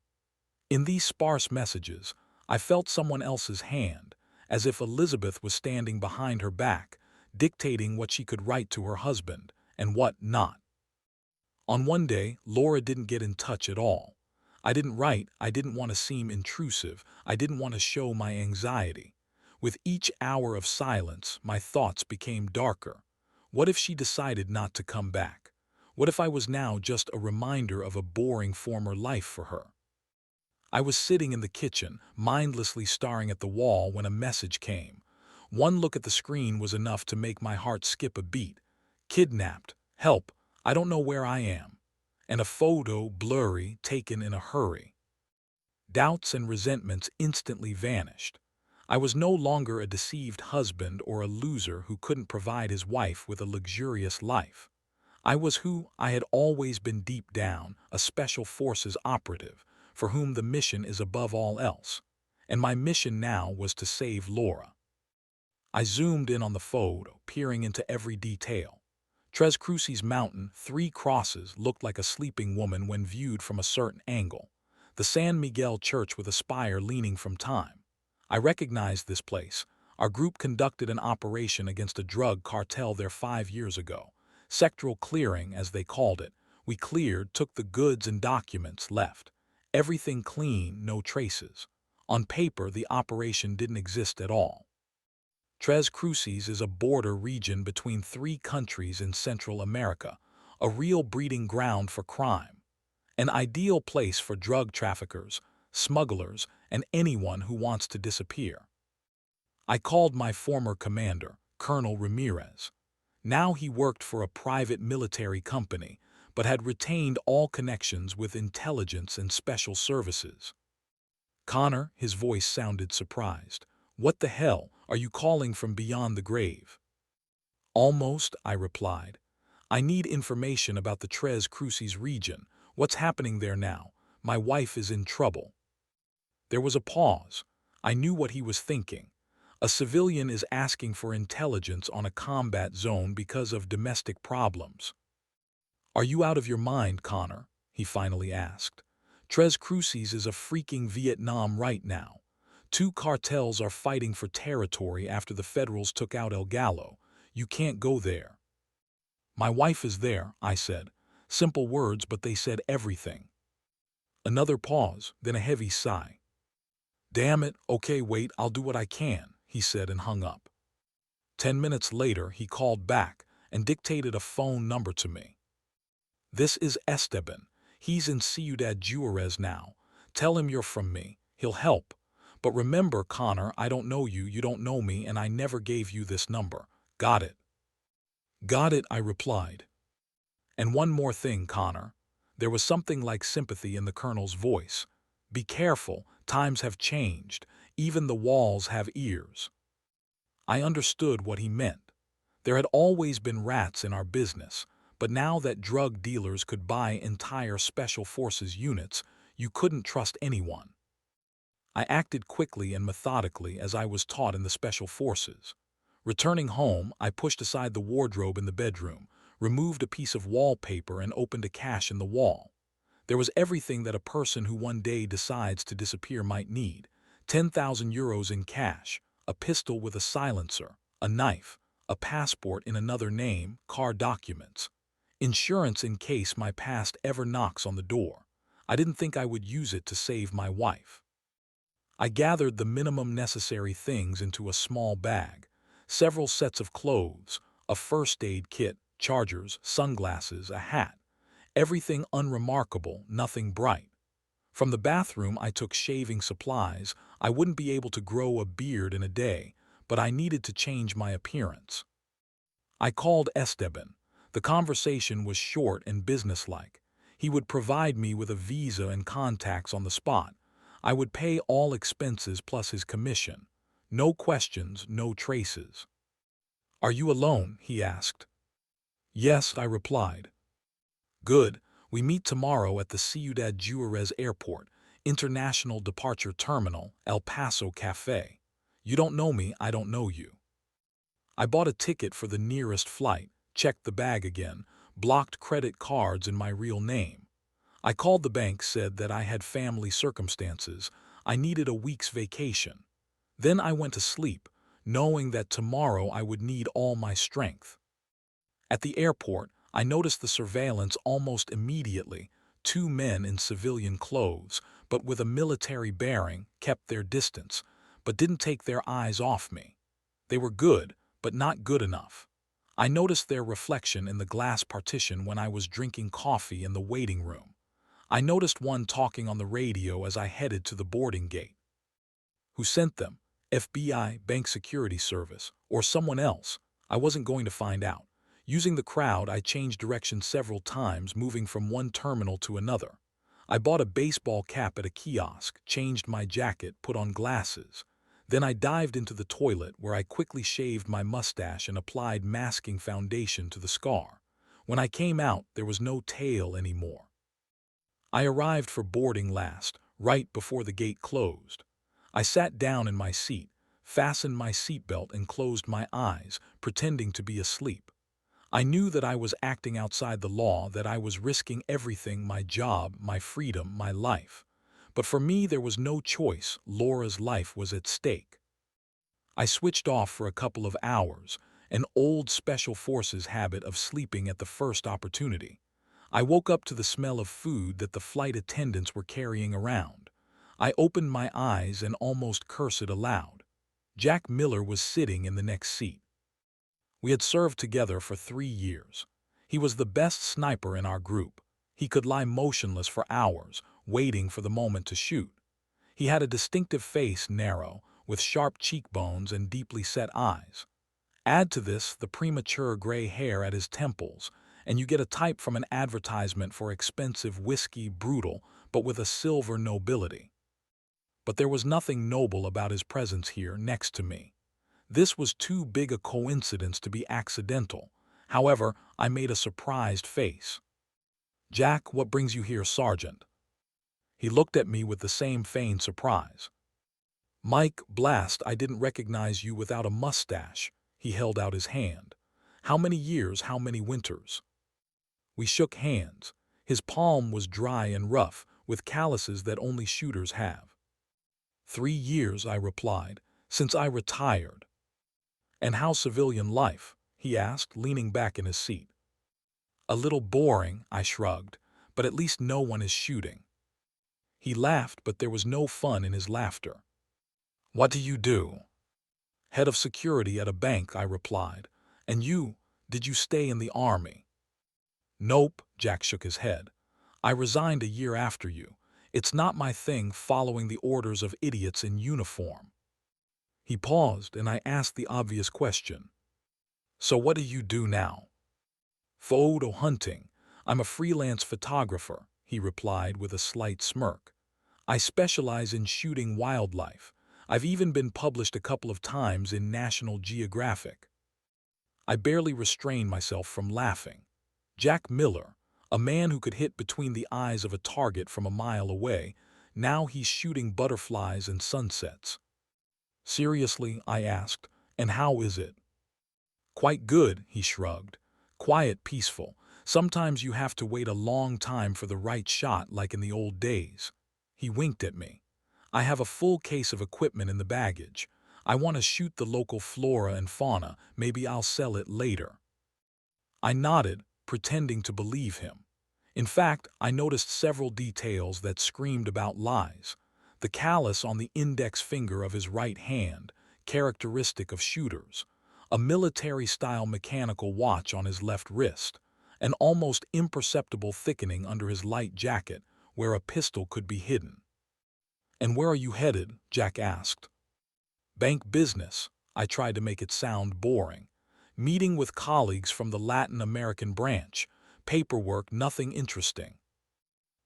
In these sparse messages, I felt someone else's hand, as if Elizabeth was standing behind her back, dictating what she could write to her husband and what not. On one day, Laura didn't get in touch at all. I didn't write, I didn't want to seem intrusive, I didn't want to show my anxiety. With each hour of silence, my thoughts became darker. What if she decided not to come back? What if I was now just a reminder of a boring former life for her? I was sitting in the kitchen, mindlessly staring at the wall when a message came. One look at the screen was enough to make my heart skip a beat. "Kidnapped. Help. I don't know where I am." And a photo, blurry, taken in a hurry. Doubts and resentments instantly vanished. I was no longer a deceived husband or a loser who couldn't provide his wife with a luxurious life. I was who I had always been deep down, a Special Forces operative, for whom the mission is above all else. And my mission now was to save Laura. I zoomed in on the photo, peering into every detail. Tres Cruces Mountain, 3 crosses, looked like a sleeping woman when viewed from a certain angle. The San Miguel Church with a spire leaning from time. I recognized this place. Our group conducted an operation against a drug cartel there 5 years ago. Sectoral clearing, as they called it. We cleared, took the goods and documents, left. Everything clean, no traces. On paper, the operation didn't exist at all. Tres Cruces is a border region between 3 countries in Central America, a real breeding ground for crime. An ideal place for drug traffickers, smugglers, and anyone who wants to disappear. I called my former commander, Colonel Ramirez. Now he worked for a private military company, but had retained all connections with intelligence and special services. Connor, his voice sounded surprised. What the hell are you calling from beyond the grave? Almost, I replied. I need information about the Tres Cruces region. What's happening there now? My wife is in trouble. There was a pause. I knew what he was thinking. A civilian is asking for intelligence on a combat zone because of domestic problems. Are you out of your mind, Connor? He finally asked. Tres Cruces is a freaking Vietnam right now. Two cartels are fighting for territory after the Federals took out El Gallo. You can't go there. My wife is there, I said. Simple words, but they said everything. Another pause, then a heavy sigh. Damn it, okay, wait, I'll do what I can, he said and hung up. 10 minutes later, he called back and dictated a phone number to me. This is Esteban. He's in Ciudad Juarez now. Tell him you're from me. He'll help. But remember, Connor, I don't know you, you don't know me, and I never gave you this number. Got it? Got it, I replied. And one more thing, Connor. There was something like sympathy in the colonel's voice. Be careful, times have changed. Even the walls have ears. I understood what he meant. There had always been rats in our business, but now that drug dealers could buy entire Special Forces units, you couldn't trust anyone. I acted quickly and methodically as I was taught in the Special Forces. Returning home, I pushed aside the wardrobe in the bedroom, removed a piece of wallpaper and opened a cache in the wall. There was everything that a person who one day decides to disappear might need. 10,000 euros in cash, a pistol with a silencer, a knife, a passport in another name, car documents. Insurance in case my past ever knocks on the door. I didn't think I would use it to save my wife. I gathered the minimum necessary things into a small bag. Several sets of clothes, a first aid kit, chargers, sunglasses, a hat. Everything unremarkable, nothing bright. From the bathroom I took shaving supplies. I wouldn't be able to grow a beard in a day, but I needed to change my appearance. I called Esteban. The conversation was short and businesslike. He would provide me with a visa and contacts on the spot. I would pay all expenses plus his commission. No questions, no traces. Are you alone? He asked. Yes, I replied. Good. We meet tomorrow at the Ciudad Juarez Airport, International Departure Terminal, El Paso Cafe. You don't know me, I don't know you. I bought a ticket for the nearest flight, checked the bag again, blocked credit cards in my real name. I called the bank, said that I had family circumstances. I needed a week's vacation. Then I went to sleep, knowing that tomorrow I would need all my strength. At the airport, I noticed the surveillance almost immediately. Two men in civilian clothes, but with a military bearing, kept their distance, but didn't take their eyes off me. They were good, but not good enough. I noticed their reflection in the glass partition when I was drinking coffee in the waiting room. I noticed one talking on the radio as I headed to the boarding gate. Who sent them? FBI, Bank Security Service, or someone else? I wasn't going to find out. Using the crowd, I changed direction several times, moving from one terminal to another. I bought a baseball cap at a kiosk, changed my jacket, put on glasses. Then I dived into the toilet, where I quickly shaved my mustache and applied masking foundation to the scar. When I came out, there was no tail anymore. I arrived for boarding last, right before the gate closed. I sat down in my seat, fastened my seatbelt and closed my eyes, pretending to be asleep. I knew that I was acting outside the law, that I was risking everything, my job, my freedom, my life. But for me there was no choice. Laura's life was at stake. I switched off for a couple of hours, an old Special Forces habit of sleeping at the first opportunity. I woke up to the smell of food that the flight attendants were carrying around. I opened my eyes and almost cursed aloud. Jack Miller was sitting in the next seat. We had served together for 3 years. He was the best sniper in our group. He could lie motionless for hours, waiting for the moment to shoot. He had a distinctive face, narrow, with sharp cheekbones and deeply set eyes. Add to this the premature gray hair at his temples, and you get a type from an advertisement for expensive whiskey, brutal, but with a silver nobility. But there was nothing noble about his presence here next to me. This was too big a coincidence to be accidental. However, I made a surprised face. "Jack, what brings you here, Sergeant?" He looked at me with the same feigned surprise. "Mike, blast, I didn't recognize you without a mustache." He held out his hand. "How many years, how many winters?" We shook hands. His palm was dry and rough, with calluses that only shooters have. "3 years," I replied, "since I retired." "And how civilian life?" he asked, leaning back in his seat. "A little boring," I shrugged, "but at least no one is shooting." He laughed, but there was no fun in his laughter. "What do you do?" "Head of security at a bank," I replied. "And you, did you stay in the army?" "Nope," Jack shook his head. "I resigned a year after you. It's not my thing following the orders of idiots in uniform." He paused, and I asked the obvious question. "So what do you do now?" "Photo hunting. I'm a freelance photographer," he replied with a slight smirk. "I specialize in shooting wildlife. I've even been published a couple of times in National Geographic." I barely restrained myself from laughing. Jack Miller, a man who could hit between the eyes of a target from a mile away, now he's shooting butterflies and sunsets. "Seriously?" I asked, "and how is it?" "Quite good," he shrugged. "Quiet, peaceful. Sometimes you have to wait a long time for the right shot, like in the old days." He winked at me. "I have a full case of equipment in the baggage. I want to shoot the local flora and fauna. Maybe I'll sell it later." I nodded, pretending to believe him. In fact, I noticed several details that screamed about lies. The callus on the index finger of his right hand, characteristic of shooters. A military-style mechanical watch on his left wrist. An almost imperceptible thickening under his light jacket, where a pistol could be hidden. "And where are you headed?" Jack asked. "Bank business." I tried to make it sound boring. "Meeting with colleagues from the Latin American branch. Paperwork, nothing interesting."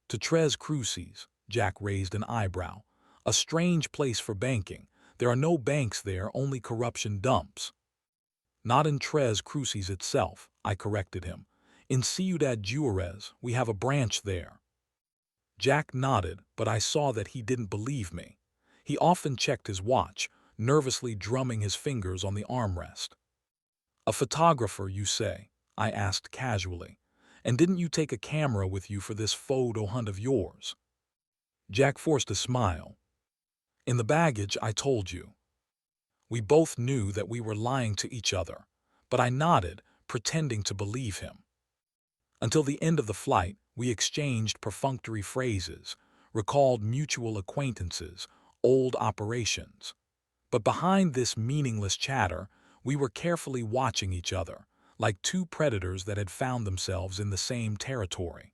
"To Tres Cruces," Jack raised an eyebrow. "A strange place for banking. There are no banks there, only corruption dumps." "Not in Tres Cruces itself," I corrected him. "In Ciudad Juarez, we have a branch there." Jack nodded, but I saw that he didn't believe me. He often checked his watch, nervously drumming his fingers on the armrest. "A photographer, you say?" I asked casually. "And didn't you take a camera with you for this photo hunt of yours?" Jack forced a smile. "In the baggage, I told you." We both knew that we were lying to each other, but I nodded, pretending to believe him. Until the end of the flight, we exchanged perfunctory phrases, recalled mutual acquaintances, old operations. But behind this meaningless chatter, we were carefully watching each other, like two predators that had found themselves in the same territory.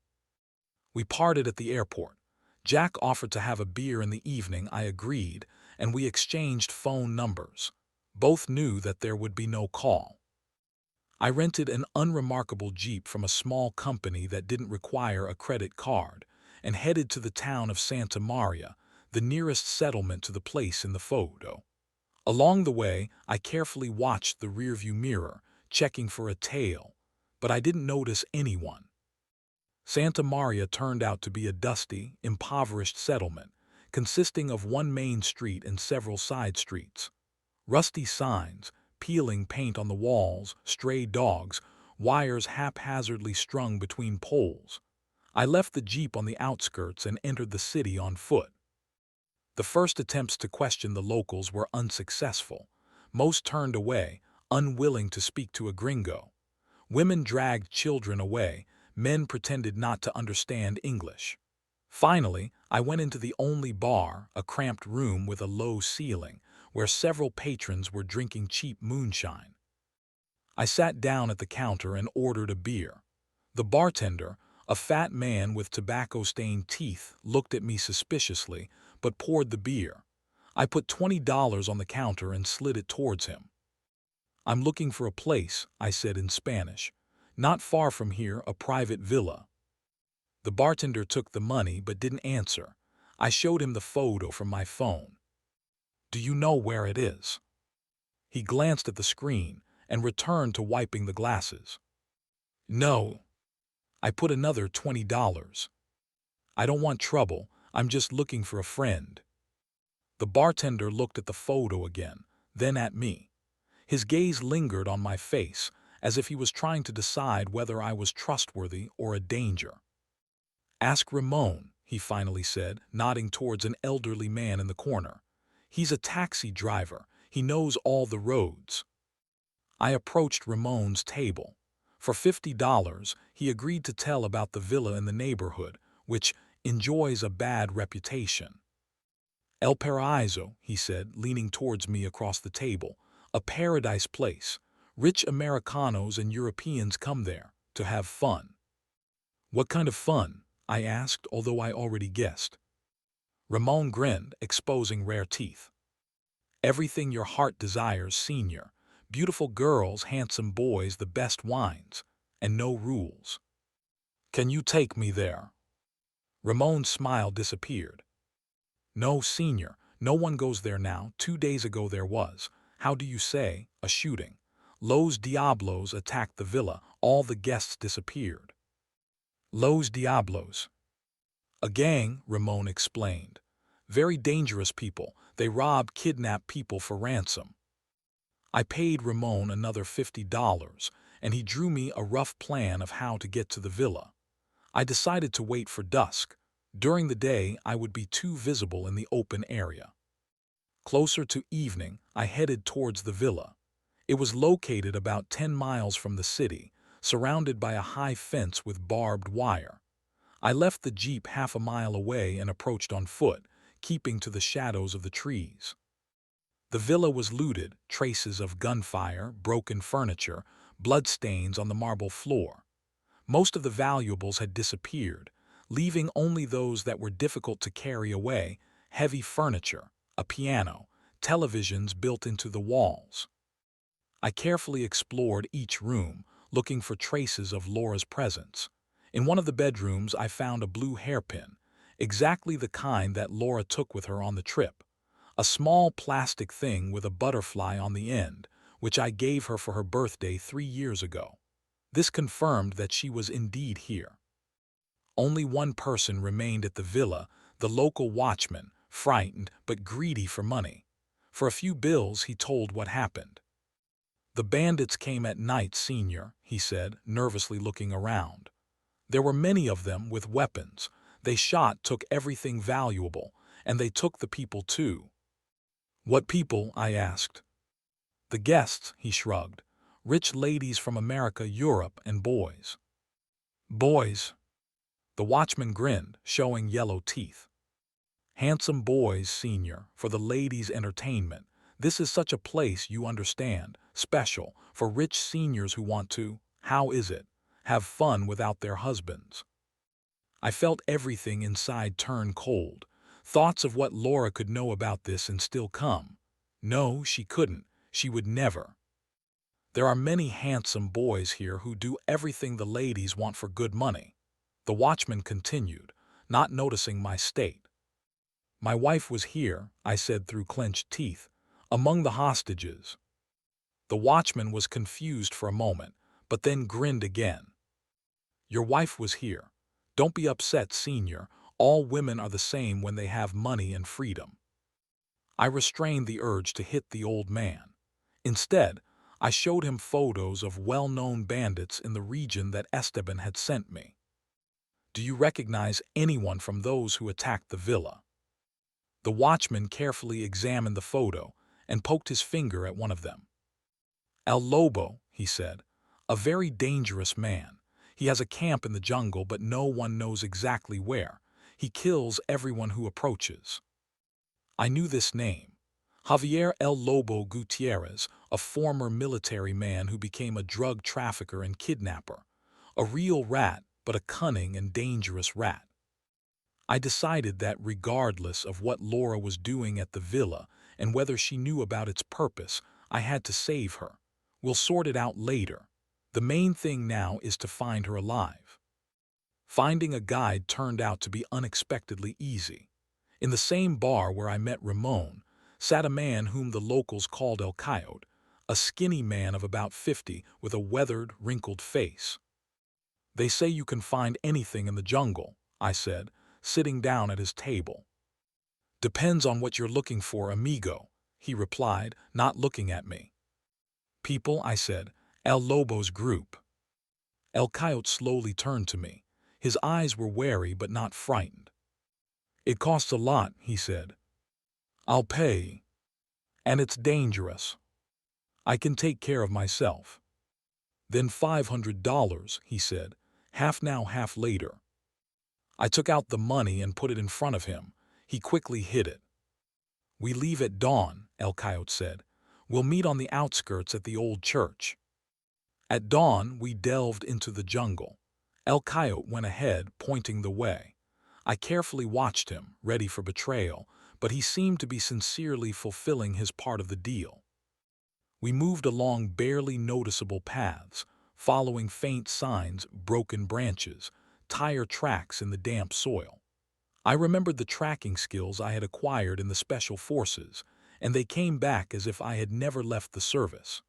We parted at the airport. Jack offered to have a beer in the evening. I agreed, and we exchanged phone numbers. Both knew that there would be no call. I rented an unremarkable Jeep from a small company that didn't require a credit card and headed to the town of Santa Maria, the nearest settlement to the place in the photo. Along the way, I carefully watched the rearview mirror, checking for a tail, but I didn't notice anyone. Santa Maria turned out to be a dusty, impoverished settlement, consisting of one main street and several side streets. Rusty signs, peeling paint on the walls, stray dogs, wires haphazardly strung between poles. I left the Jeep on the outskirts and entered the city on foot. The first attempts to question the locals were unsuccessful. Most turned away, unwilling to speak to a gringo. Women dragged children away, men pretended not to understand English. Finally, I went into the only bar, a cramped room with a low ceiling, where several patrons were drinking cheap moonshine. I sat down at the counter and ordered a beer. The bartender, a fat man with tobacco-stained teeth, looked at me suspiciously, but poured the beer. I put $20 on the counter and slid it towards him. I'm looking for a place, I said in Spanish. Not far from here, a private villa. The bartender took the money but didn't answer. I showed him the photo from my phone. Do you know where it is? He glanced at the screen and returned to wiping the glasses. No. I put another $20. I don't want trouble, I'm just looking for a friend. The bartender looked at the photo again, then at me. His gaze lingered on my face, as if he was trying to decide whether I was trustworthy or a danger. Ask Ramon, he finally said, nodding towards an elderly man in the corner. He's a taxi driver. He knows all the roads. I approached Ramon's table. For $50, he agreed to tell about the villa in the neighborhood, which enjoys a bad reputation. El Paraíso, he said, leaning towards me across the table. A paradise place. Rich Americanos and Europeans come there to have fun. What kind of fun? I asked, although I already guessed. Ramon grinned, exposing rare teeth. Everything your heart desires, senior. Beautiful girls, handsome boys, the best wines, and no rules. Can you take me there? Ramon's smile disappeared. No, senior, no one goes there now. 2 days ago there was, how do you say, a shooting. Los Diablos attacked the villa. All the guests disappeared. Los Diablos. A gang, Ramon explained. Very dangerous people. They rob, kidnap people for ransom. I paid Ramon another $50, and he drew me a rough plan of how to get to the villa. I decided to wait for dusk. During the day, I would be too visible in the open area. Closer to evening, I headed towards the villa. It was located about 10 miles from the city, surrounded by a high fence with barbed wire. I left the jeep half a mile away and approached on foot, keeping to the shadows of the trees. The villa was looted, traces of gunfire, broken furniture, bloodstains on the marble floor. Most of the valuables had disappeared, leaving only those that were difficult to carry away: heavy furniture, a piano, televisions built into the walls. I carefully explored each room, looking for traces of Laura's presence. In one of the bedrooms, I found a blue hairpin, exactly the kind that Laura took with her on the trip. A small plastic thing with a butterfly on the end, which I gave her for her birthday 3 years ago. This confirmed that she was indeed here. Only one person remained at the villa, the local watchman, frightened but greedy for money. For a few bills, he told what happened. The bandits came at night, senior, he said, nervously looking around. There were many of them with weapons. They shot, took everything valuable, and they took the people too. What people? I asked. The guests, he shrugged. Rich ladies from America, Europe, and boys. Boys? The watchman grinned, showing yellow teeth. Handsome boys, senior, for the ladies' entertainment. This is such a place, you understand, special, for rich seniors who want to, how is it, have fun without their husbands. I felt everything inside turn cold. Thoughts of what Laura could know about this and still come. No, she couldn't. She would never. There are many handsome boys here who do everything the ladies want for good money. The watchman continued, not noticing my state. My wife was here, I said through clenched teeth, among the hostages. The watchman was confused for a moment, but then grinned again. Your wife was here. Don't be upset, senior. All women are the same when they have money and freedom. I restrained the urge to hit the old man. Instead, I showed him photos of well-known bandits in the region that Esteban had sent me. Do you recognize anyone from those who attacked the villa? The watchman carefully examined the photo and poked his finger at one of them. El Lobo, he said, a very dangerous man. He has a camp in the jungle, but no one knows exactly where. He kills everyone who approaches. I knew this name. Javier El Lobo Gutierrez, a former military man who became a drug trafficker and kidnapper. A real rat, but a cunning and dangerous rat. I decided that regardless of what Laura was doing at the villa and whether she knew about its purpose, I had to save her. We'll sort it out later. The main thing now is to find her alive. Finding a guide turned out to be unexpectedly easy. In the same bar where I met Ramon sat a man whom the locals called El Coyote, a skinny man of about 50 with a weathered, wrinkled face. "They say you can find anything in the jungle," I said, sitting down at his table. "Depends on what you're looking for, amigo," he replied, not looking at me. "People," I said, "El Lobo's group." El Coyote slowly turned to me. His eyes were wary but not frightened. "It costs a lot," he said. "I'll pay. And it's dangerous. I can take care of myself." "Then $500, he said, half now, half later. I took out the money and put it in front of him. He quickly hid it. "We leave at dawn," El Coyote said. "We'll meet on the outskirts at the old church." At dawn, we delved into the jungle. El Coyote went ahead, pointing the way. I carefully watched him, ready for betrayal, but he seemed to be sincerely fulfilling his part of the deal. We moved along barely noticeable paths, following faint signs, broken branches, tire tracks in the damp soil. I remembered the tracking skills I had acquired in the special forces, and they came back as if I had never left the service.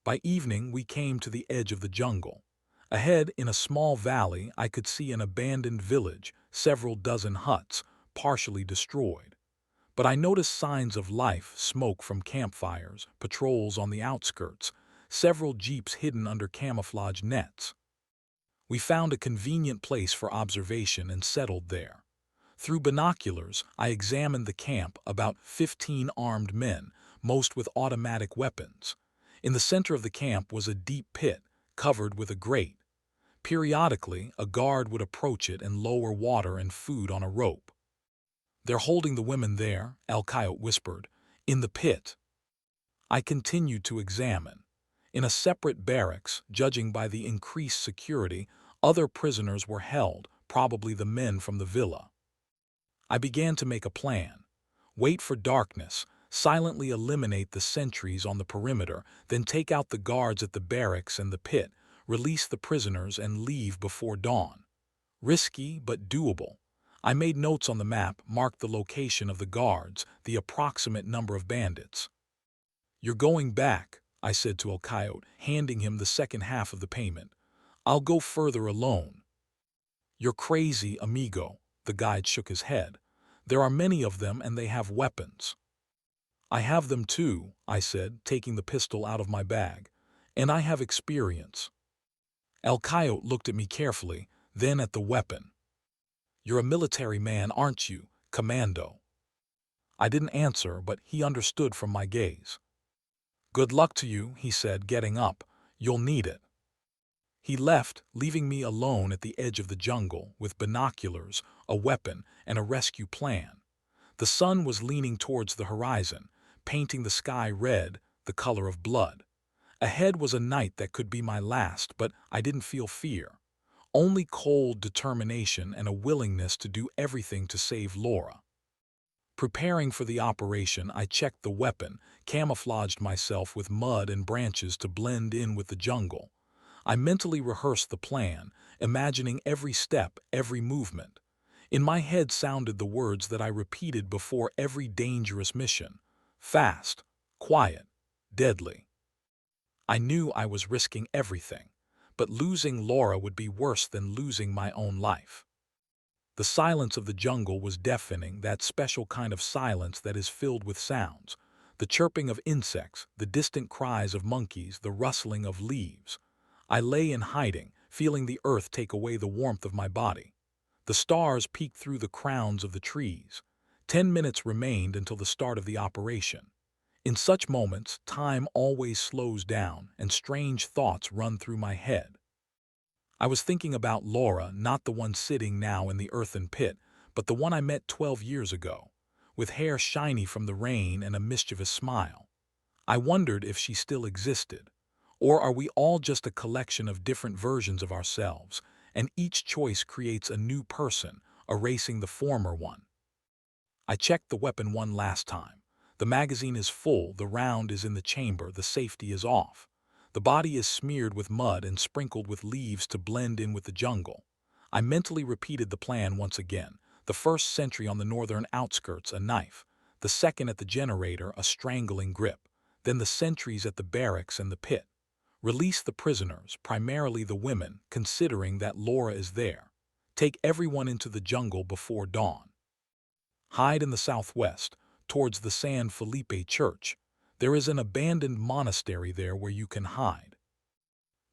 By evening, we came to the edge of the jungle. Ahead, in a small valley, I could see an abandoned village, several dozen huts, partially destroyed. But I noticed signs of life, smoke from campfires, patrols on the outskirts, several jeeps hidden under camouflage nets. We found a convenient place for observation and settled there. Through binoculars, I examined the camp, about 15 armed men, most with automatic weapons. In the center of the camp was a deep pit, covered with a grate. Periodically, a guard would approach it and lower water and food on a rope. "They're holding the women there," El Coyote whispered, "in the pit." I continued to examine. In a separate barracks, judging by the increased security, other prisoners were held, probably the men from the villa. I began to make a plan. Wait for darkness, silently eliminate the sentries on the perimeter, then take out the guards at the barracks and the pit, release the prisoners, and leave before dawn. Risky, but doable. I made notes on the map, marked the location of the guards, the approximate number of bandits. "You're going back," I said to El Coyote, handing him the second half of the payment. "I'll go further alone." "You're crazy, amigo," the guide shook his head. "There are many of them and they have weapons." "I have them too," I said, taking the pistol out of my bag. "And I have experience." El Coyote looked at me carefully, then at the weapon. "You're a military man, aren't you, Commando?" I didn't answer, but he understood from my gaze. "Good luck to you," he said, getting up. "You'll need it." He left, leaving me alone at the edge of the jungle, with binoculars, a weapon, and a rescue plan. The sun was leaning towards the horizon, painting the sky red, the color of blood. Ahead was a night that could be my last, but I didn't feel fear. Only cold determination and a willingness to do everything to save Laura. Preparing for the operation, I checked the weapon, camouflaged myself with mud and branches to blend in with the jungle. I mentally rehearsed the plan, imagining every step, every movement. In my head sounded the words that I repeated before every dangerous mission: fast, quiet, deadly. I knew I was risking everything, but losing Laura would be worse than losing my own life. The silence of the jungle was deafening, that special kind of silence that is filled with sounds. The chirping of insects, the distant cries of monkeys, the rustling of leaves. I lay in hiding, feeling the earth take away the warmth of my body. The stars peeked through the crowns of the trees. 10 minutes remained until the start of the operation. In such moments, time always slows down and strange thoughts run through my head. I was thinking about Laura, not the one sitting now in the earthen pit, but the one I met 12 years ago, with hair shiny from the rain and a mischievous smile. I wondered if she still existed. Or are we all just a collection of different versions of ourselves, and each choice creates a new person, erasing the former one? I checked the weapon one last time. The magazine is full, the round is in the chamber, the safety is off. The body is smeared with mud and sprinkled with leaves to blend in with the jungle. I mentally repeated the plan once again. The first sentry on the northern outskirts, a knife. The second at the generator, a strangling grip. Then the sentries at the barracks and the pit. Release the prisoners, primarily the women, considering that Laura is there. Take everyone into the jungle before dawn. Hide in the southwest, towards the San Felipe Church. There is an abandoned monastery there where you can hide.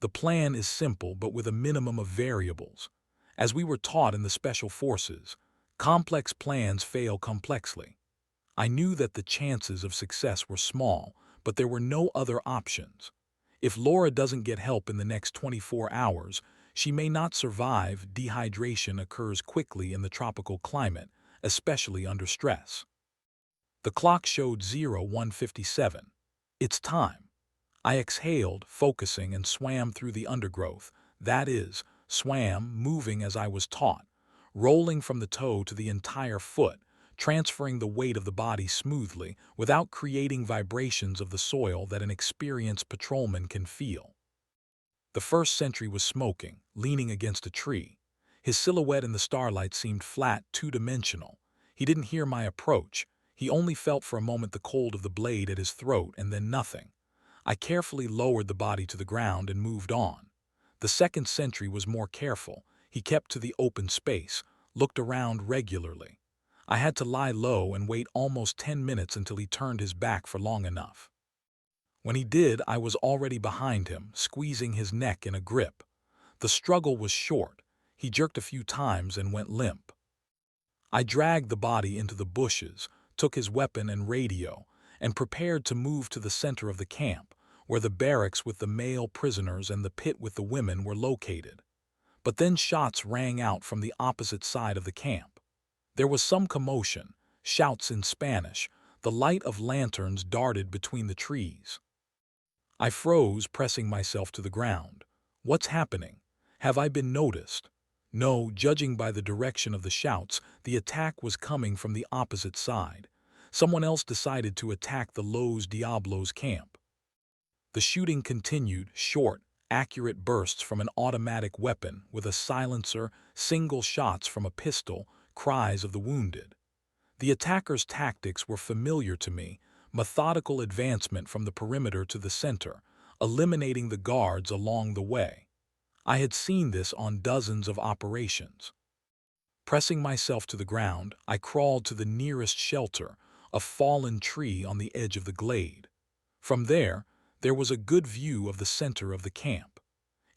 The plan is simple but with a minimum of variables. As we were taught in the Special Forces, complex plans fail complexly. I knew that the chances of success were small, but there were no other options. If Laura doesn't get help in the next 24 hours, she may not survive. Dehydration occurs quickly in the tropical climate, especially under stress. The clock showed 01:57. It's time. I exhaled, focusing, and swam through the undergrowth. That is, swam, moving as I was taught, rolling from the toe to the entire foot, transferring the weight of the body smoothly without creating vibrations of the soil that an experienced patrolman can feel. The first sentry was smoking, leaning against a tree. His silhouette in the starlight seemed flat, two-dimensional. He didn't hear my approach. He only felt for a moment the cold of the blade at his throat and then nothing. I carefully lowered the body to the ground and moved on. The second sentry was more careful. He kept to the open space, looked around regularly. I had to lie low and wait almost 10 minutes until he turned his back for long enough. When he did, I was already behind him, squeezing his neck in a grip. The struggle was short. He jerked a few times and went limp. I dragged the body into the bushes, took his weapon and radio, and prepared to move to the center of the camp, where the barracks with the male prisoners and the pit with the women were located. But then shots rang out from the opposite side of the camp. There was some commotion, shouts in Spanish. The light of lanterns darted between the trees. I froze, pressing myself to the ground. What's happening? Have I been noticed? No, judging by the direction of the shouts, the attack was coming from the opposite side. Someone else decided to attack the Los Diablos camp. The shooting continued, short, accurate bursts from an automatic weapon with a silencer, single shots from a pistol, cries of the wounded. The attackers' tactics were familiar to me, methodical advancement from the perimeter to the center, eliminating the guards along the way. I had seen this on dozens of operations. Pressing myself to the ground, I crawled to the nearest shelter, a fallen tree on the edge of the glade. From there was a good view of the center of the camp.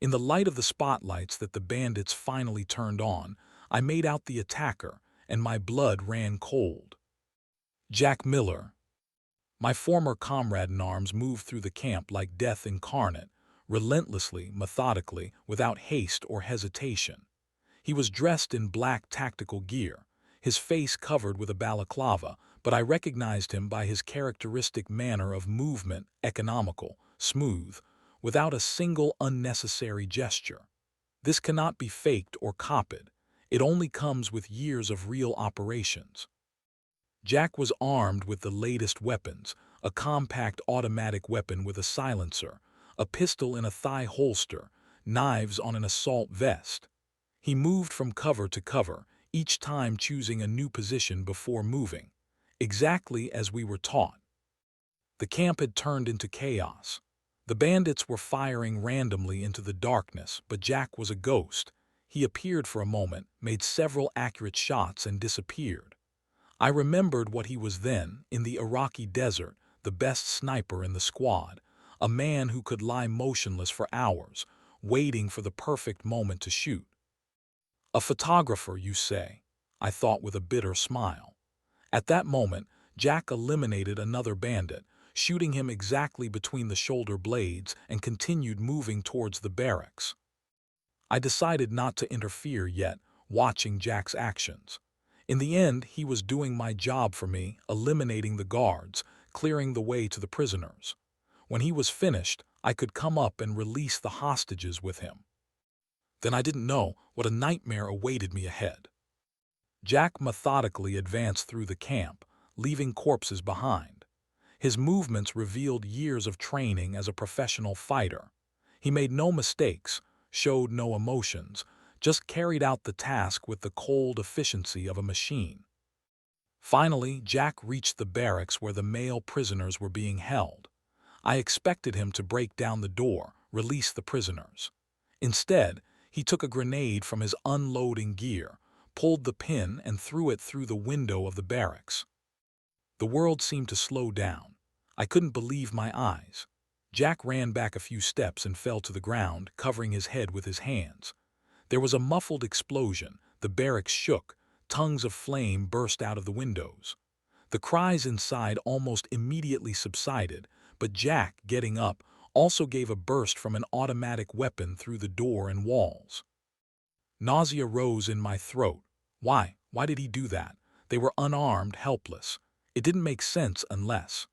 In the light of the spotlights that the bandits finally turned on, I made out the attacker, and my blood ran cold. Jack Miller. My former comrade in arms moved through the camp like death incarnate, relentlessly, methodically, without haste or hesitation. He was dressed in black tactical gear, his face covered with a balaclava, but I recognized him by his characteristic manner of movement, economical, smooth, without a single unnecessary gesture. This cannot be faked or copied. It only comes with years of real operations. Jack was armed with the latest weapons, a compact automatic weapon with a silencer, a pistol in a thigh holster, knives on an assault vest. He moved from cover to cover, each time choosing a new position before moving, exactly as we were taught. The camp had turned into chaos. The bandits were firing randomly into the darkness, but Jack was a ghost. He appeared for a moment, made several accurate shots, and disappeared. I remembered what he was then, in the Iraqi desert, the best sniper in the squad, a man who could lie motionless for hours, waiting for the perfect moment to shoot. A photographer, you say, I thought with a bitter smile. At that moment, Jack eliminated another bandit, shooting him exactly between the shoulder blades, and continued moving towards the barracks. I decided not to interfere yet, watching Jack's actions. In the end, he was doing my job for me, eliminating the guards, clearing the way to the prisoners. When he was finished, I could come up and release the hostages with him. Then I didn't know what a nightmare awaited me ahead. Jack methodically advanced through the camp, leaving corpses behind. His movements revealed years of training as a professional fighter. He made no mistakes, showed no emotions, just carried out the task with the cold efficiency of a machine. Finally, Jack reached the barracks where the male prisoners were being held. I expected him to break down the door, release the prisoners. Instead, he took a grenade from his unloading gear, pulled the pin and threw it through the window of the barracks. The world seemed to slow down. I couldn't believe my eyes. Jack ran back a few steps and fell to the ground, covering his head with his hands. There was a muffled explosion, the barracks shook, tongues of flame burst out of the windows. The cries inside almost immediately subsided, but Jack, getting up, also gave a burst from an automatic weapon through the door and walls. Nausea rose in my throat. Why? Why did he do that? They were unarmed, helpless. It didn't make sense unless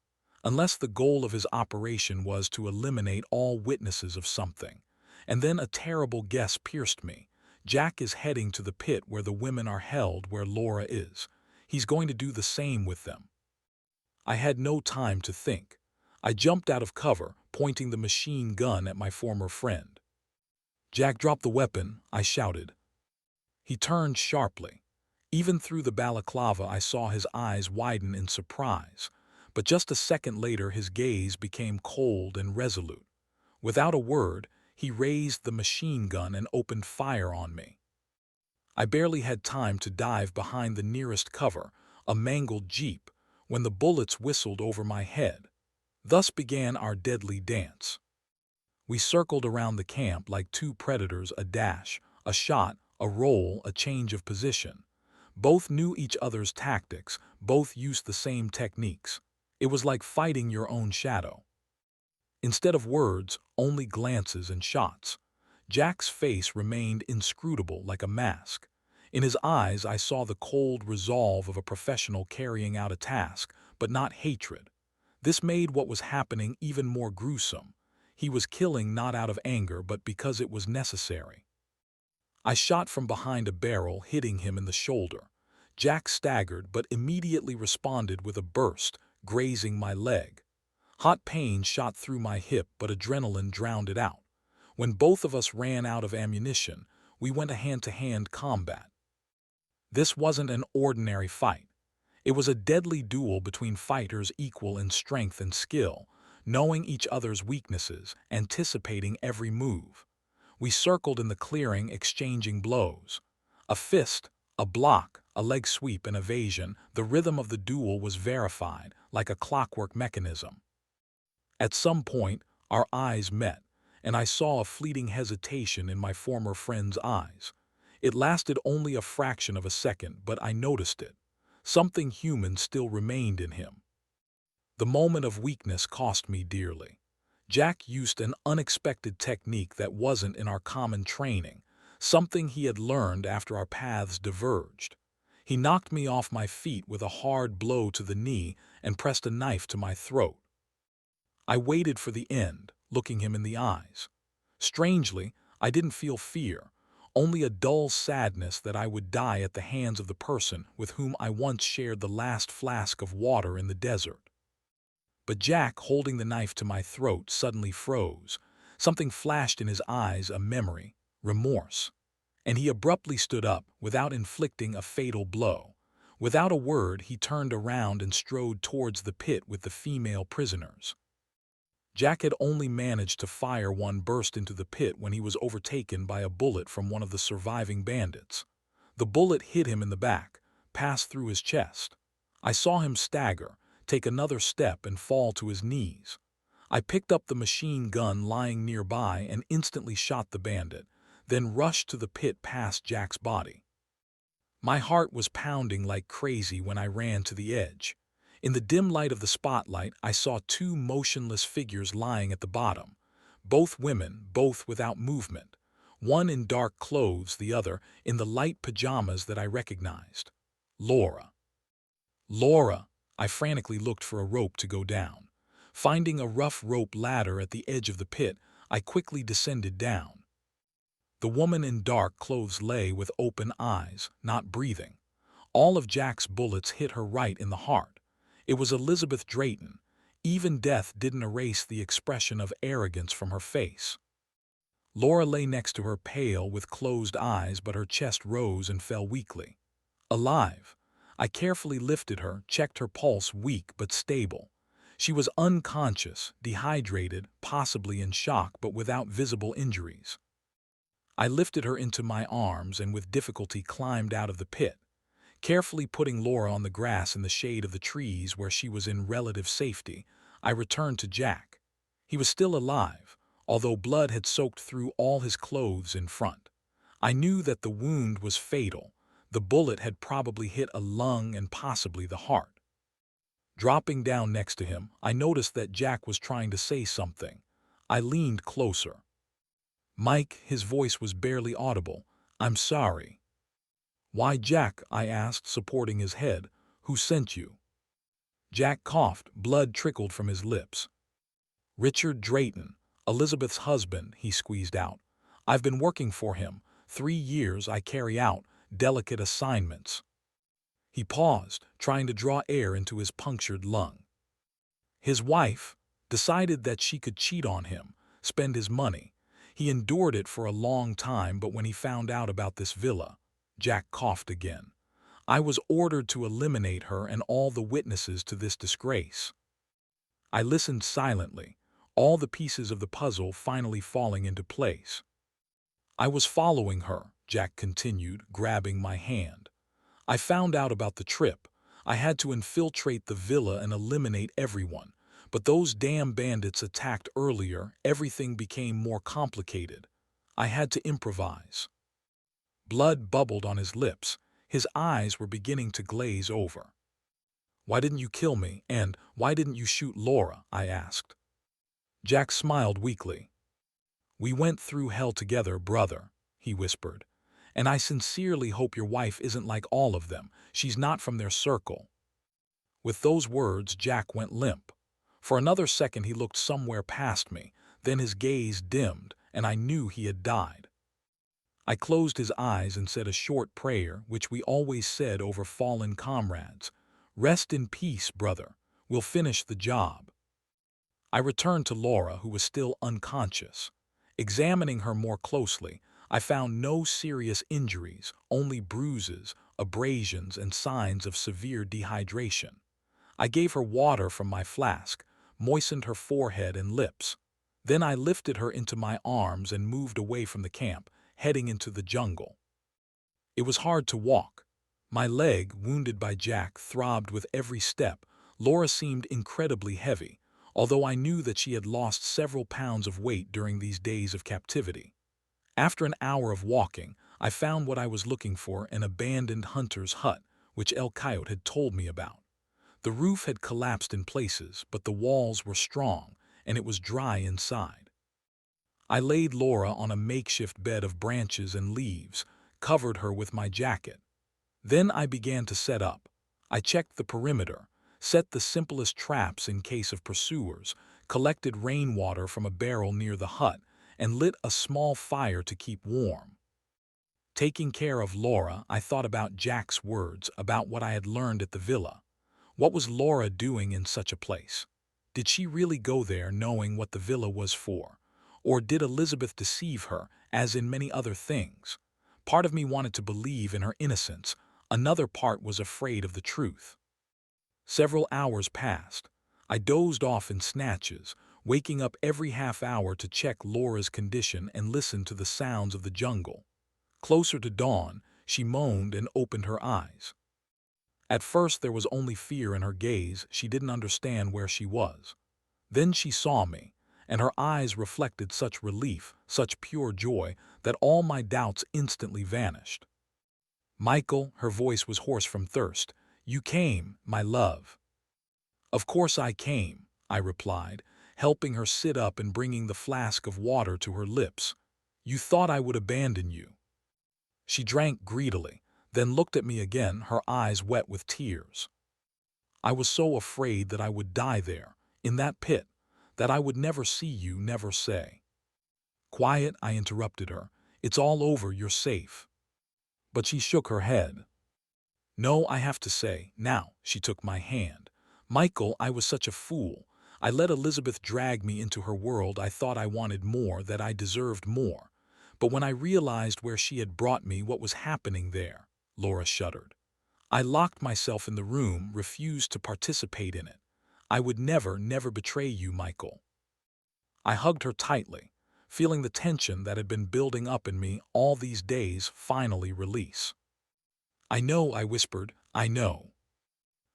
the goal of his operation was to eliminate all witnesses of something. And then a terrible guess pierced me. Jack is heading to the pit where the women are held, where Laura is. He's going to do the same with them. I had no time to think. I jumped out of cover, pointing the machine gun at my former friend. "Jack, drop the weapon," I shouted. He turned sharply. Even through the balaclava, I saw his eyes widen in surprise. But just a second later, his gaze became cold and resolute. Without a word, he raised the machine gun and opened fire on me. I barely had time to dive behind the nearest cover, a mangled jeep, when the bullets whistled over my head. Thus began our deadly dance. We circled around the camp like two predators, a dash, a shot, a roll, a change of position. Both knew each other's tactics, both used the same techniques. It was like fighting your own shadow. Instead of words, only glances and shots. Jack's face remained inscrutable like a mask. In his eyes I saw the cold resolve of a professional carrying out a task, but not hatred. This made what was happening even more gruesome. He was killing not out of anger, but because it was necessary. I shot from behind a barrel, hitting him in the shoulder. Jack staggered, but immediately responded with a burst, grazing my leg. Hot pain shot through my hip, but adrenaline drowned it out. When both of us ran out of ammunition, we went a hand-to-hand combat. This wasn't an ordinary fight. It was a deadly duel between fighters equal in strength and skill, knowing each other's weaknesses, anticipating every move. We circled in the clearing, exchanging blows. A fist, a block, a leg sweep, and evasion. The rhythm of the duel was verified, like a clockwork mechanism. At some point, our eyes met, and I saw a fleeting hesitation in my former friend's eyes. It lasted only a fraction of a second, but I noticed it. Something human still remained in him. The moment of weakness cost me dearly. Jack used an unexpected technique that wasn't in our common training, something he had learned after our paths diverged. He knocked me off my feet with a hard blow to the knee and pressed a knife to my throat. I waited for the end, looking him in the eyes. Strangely, I didn't feel fear, only a dull sadness that I would die at the hands of the person with whom I once shared the last flask of water in the desert. But Jack, holding the knife to my throat, suddenly froze. Something flashed in his eyes, a memory, remorse. And he abruptly stood up, without inflicting a fatal blow. Without a word, he turned around and strode towards the pit with the female prisoners. Jack had only managed to fire one burst into the pit when he was overtaken by a bullet from one of the surviving bandits. The bullet hit him in the back, passed through his chest. I saw him stagger, take another step and fall to his knees. I picked up the machine gun lying nearby and instantly shot the bandit, then rushed to the pit past Jack's body. My heart was pounding like crazy when I ran to the edge. In the dim light of the spotlight, I saw two motionless figures lying at the bottom. Both women, both without movement. One in dark clothes, the other in the light pajamas that I recognized. Laura. Laura! I frantically looked for a rope to go down. Finding a rough rope ladder at the edge of the pit, I quickly descended down. The woman in dark clothes lay with open eyes, not breathing. All of Jack's bullets hit her right in the heart. It was Elizabeth Drayton. Even death didn't erase the expression of arrogance from her face. Laura lay next to her, pale with closed eyes, but her chest rose and fell weakly. Alive. I carefully lifted her, checked her pulse, weak but stable. She was unconscious, dehydrated, possibly in shock, but without visible injuries. I lifted her into my arms and with difficulty climbed out of the pit, carefully putting Laura on the grass in the shade of the trees where she was in relative safety. I returned to Jack. He was still alive, although blood had soaked through all his clothes in front. I knew that the wound was fatal. The bullet had probably hit a lung and possibly the heart. Dropping down next to him, I noticed that Jack was trying to say something. I leaned closer. "Mike," his voice was barely audible, "I'm sorry." "Why, Jack?" I asked, supporting his head. "Who sent you?" Jack coughed, blood trickled from his lips. "Richard Drayton, Elizabeth's husband," he squeezed out. "I've been working for him. 3 years I carry out delicate assignments." He paused, trying to draw air into his punctured lung. His wife decided that she could cheat on him, spend his money. He endured it for a long time, but when he found out about this villa, Jack coughed again. I was ordered to eliminate her and all the witnesses to this disgrace. I listened silently, all the pieces of the puzzle finally falling into place. "I was following her," Jack continued, grabbing my hand. "I found out about the trip. I had to infiltrate the villa and eliminate everyone. But those damn bandits attacked earlier. Everything became more complicated. I had to improvise." Blood bubbled on his lips. His eyes were beginning to glaze over. "Why didn't you kill me? And why didn't you shoot Laura?" I asked. Jack smiled weakly. "We went through hell together, brother," he whispered. "And I sincerely hope your wife isn't like all of them. She's not from their circle." With those words, Jack went limp. For another second he looked somewhere past me, then his gaze dimmed, and I knew he had died. I closed his eyes and said a short prayer, which we always said over fallen comrades. "Rest in peace, brother. We'll finish the job." I returned to Laura, who was still unconscious. Examining her more closely, I found no serious injuries, only bruises, abrasions, and signs of severe dehydration. I gave her water from my flask, moistened her forehead and lips. Then I lifted her into my arms and moved away from the camp, heading into the jungle. It was hard to walk. My leg, wounded by Jack, throbbed with every step. Laura seemed incredibly heavy, although I knew that she had lost several pounds of weight during these days of captivity. After an hour of walking, I found what I was looking for, an abandoned hunter's hut, which El Coyote had told me about. The roof had collapsed in places, but the walls were strong, and it was dry inside. I laid Laura on a makeshift bed of branches and leaves, covered her with my jacket. Then I began to set up. I checked the perimeter, set the simplest traps in case of pursuers, collected rainwater from a barrel near the hut, and lit a small fire to keep warm. Taking care of Laura, I thought about Jack's words, about what I had learned at the villa. What was Laura doing in such a place? Did she really go there knowing what the villa was for? Or did Elizabeth deceive her, as in many other things? Part of me wanted to believe in her innocence. Another part was afraid of the truth. Several hours passed. I dozed off in snatches, waking up every half hour to check Laura's condition and listen to the sounds of the jungle. Closer to dawn, she moaned and opened her eyes. At first there was only fear in her gaze. She didn't understand where she was. Then she saw me, and her eyes reflected such relief, such pure joy, that all my doubts instantly vanished. "Michael," her voice was hoarse from thirst, "you came, my love." "Of course I came," I replied, helping her sit up and bringing the flask of water to her lips. "You thought I would abandon you." She drank greedily, then looked at me again, her eyes wet with tears. "I was so afraid that I would die there, in that pit, that I would never see you, never say." "Quiet," I interrupted her. "It's all over, you're safe." But she shook her head. "No, I have to say, now." She took my hand. "Michael, I was such a fool. I let Elizabeth drag me into her world. I thought I wanted more, that I deserved more. But when I realized where she had brought me, what was happening there, Laura shuddered. I locked myself in the room, refused to participate in it. I would never, never betray you, Michael. I hugged her tightly, feeling the tension that had been building up in me all these days finally release. I know, I whispered, I know.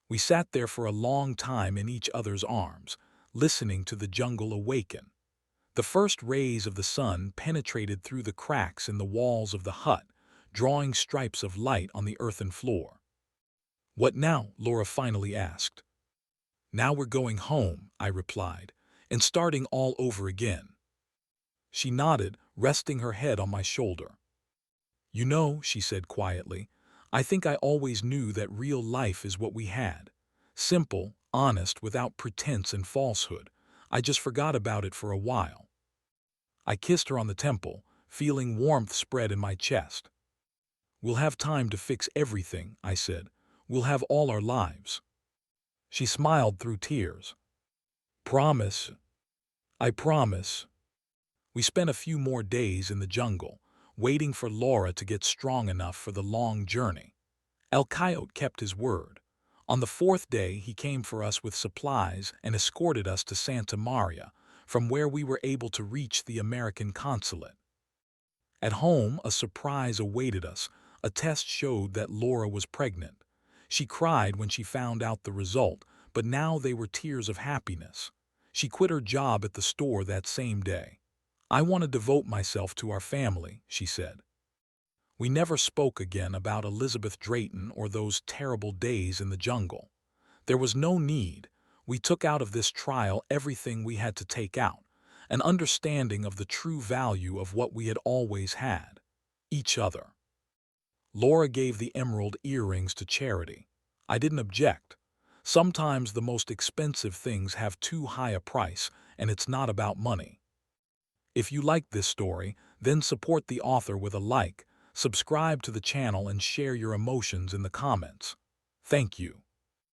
We sat there for a long time in each other's arms, listening to the jungle awaken. The first rays of the sun penetrated through the cracks in the walls of the hut, drawing stripes of light on the earthen floor. "What now?" Laura finally asked. "Now we're going home," I replied, "and starting all over again." She nodded, resting her head on my shoulder. "You know," she said quietly, "I think I always knew that real life is what we had. Simple, honest, without pretense and falsehood. I just forgot about it for a while." I kissed her on the temple, feeling warmth spread in my chest. "We'll have time to fix everything," I said. "We'll have all our lives." She smiled through tears. "Promise." "I promise." We spent a few more days in the jungle, waiting for Laura to get strong enough for the long journey. El Coyote kept his word. On the fourth day, he came for us with supplies and escorted us to Santa Maria, from where we were able to reach the American consulate. At home, a surprise awaited us. A test showed that Laura was pregnant. She cried when she found out the result, but now they were tears of happiness. She quit her job at the store that same day. "I want to devote myself to our family," she said. We never spoke again about Elizabeth Drayton or those terrible days in the jungle. There was no need. We took out of this trial everything we had to take out, an understanding of the true value of what we had always had: each other. Laura gave the emerald earrings to charity. I didn't object. Sometimes the most expensive things have too high a price, and it's not about money. If you like this story, then support the author with a like, subscribe to the channel, and share your emotions in the comments. Thank you.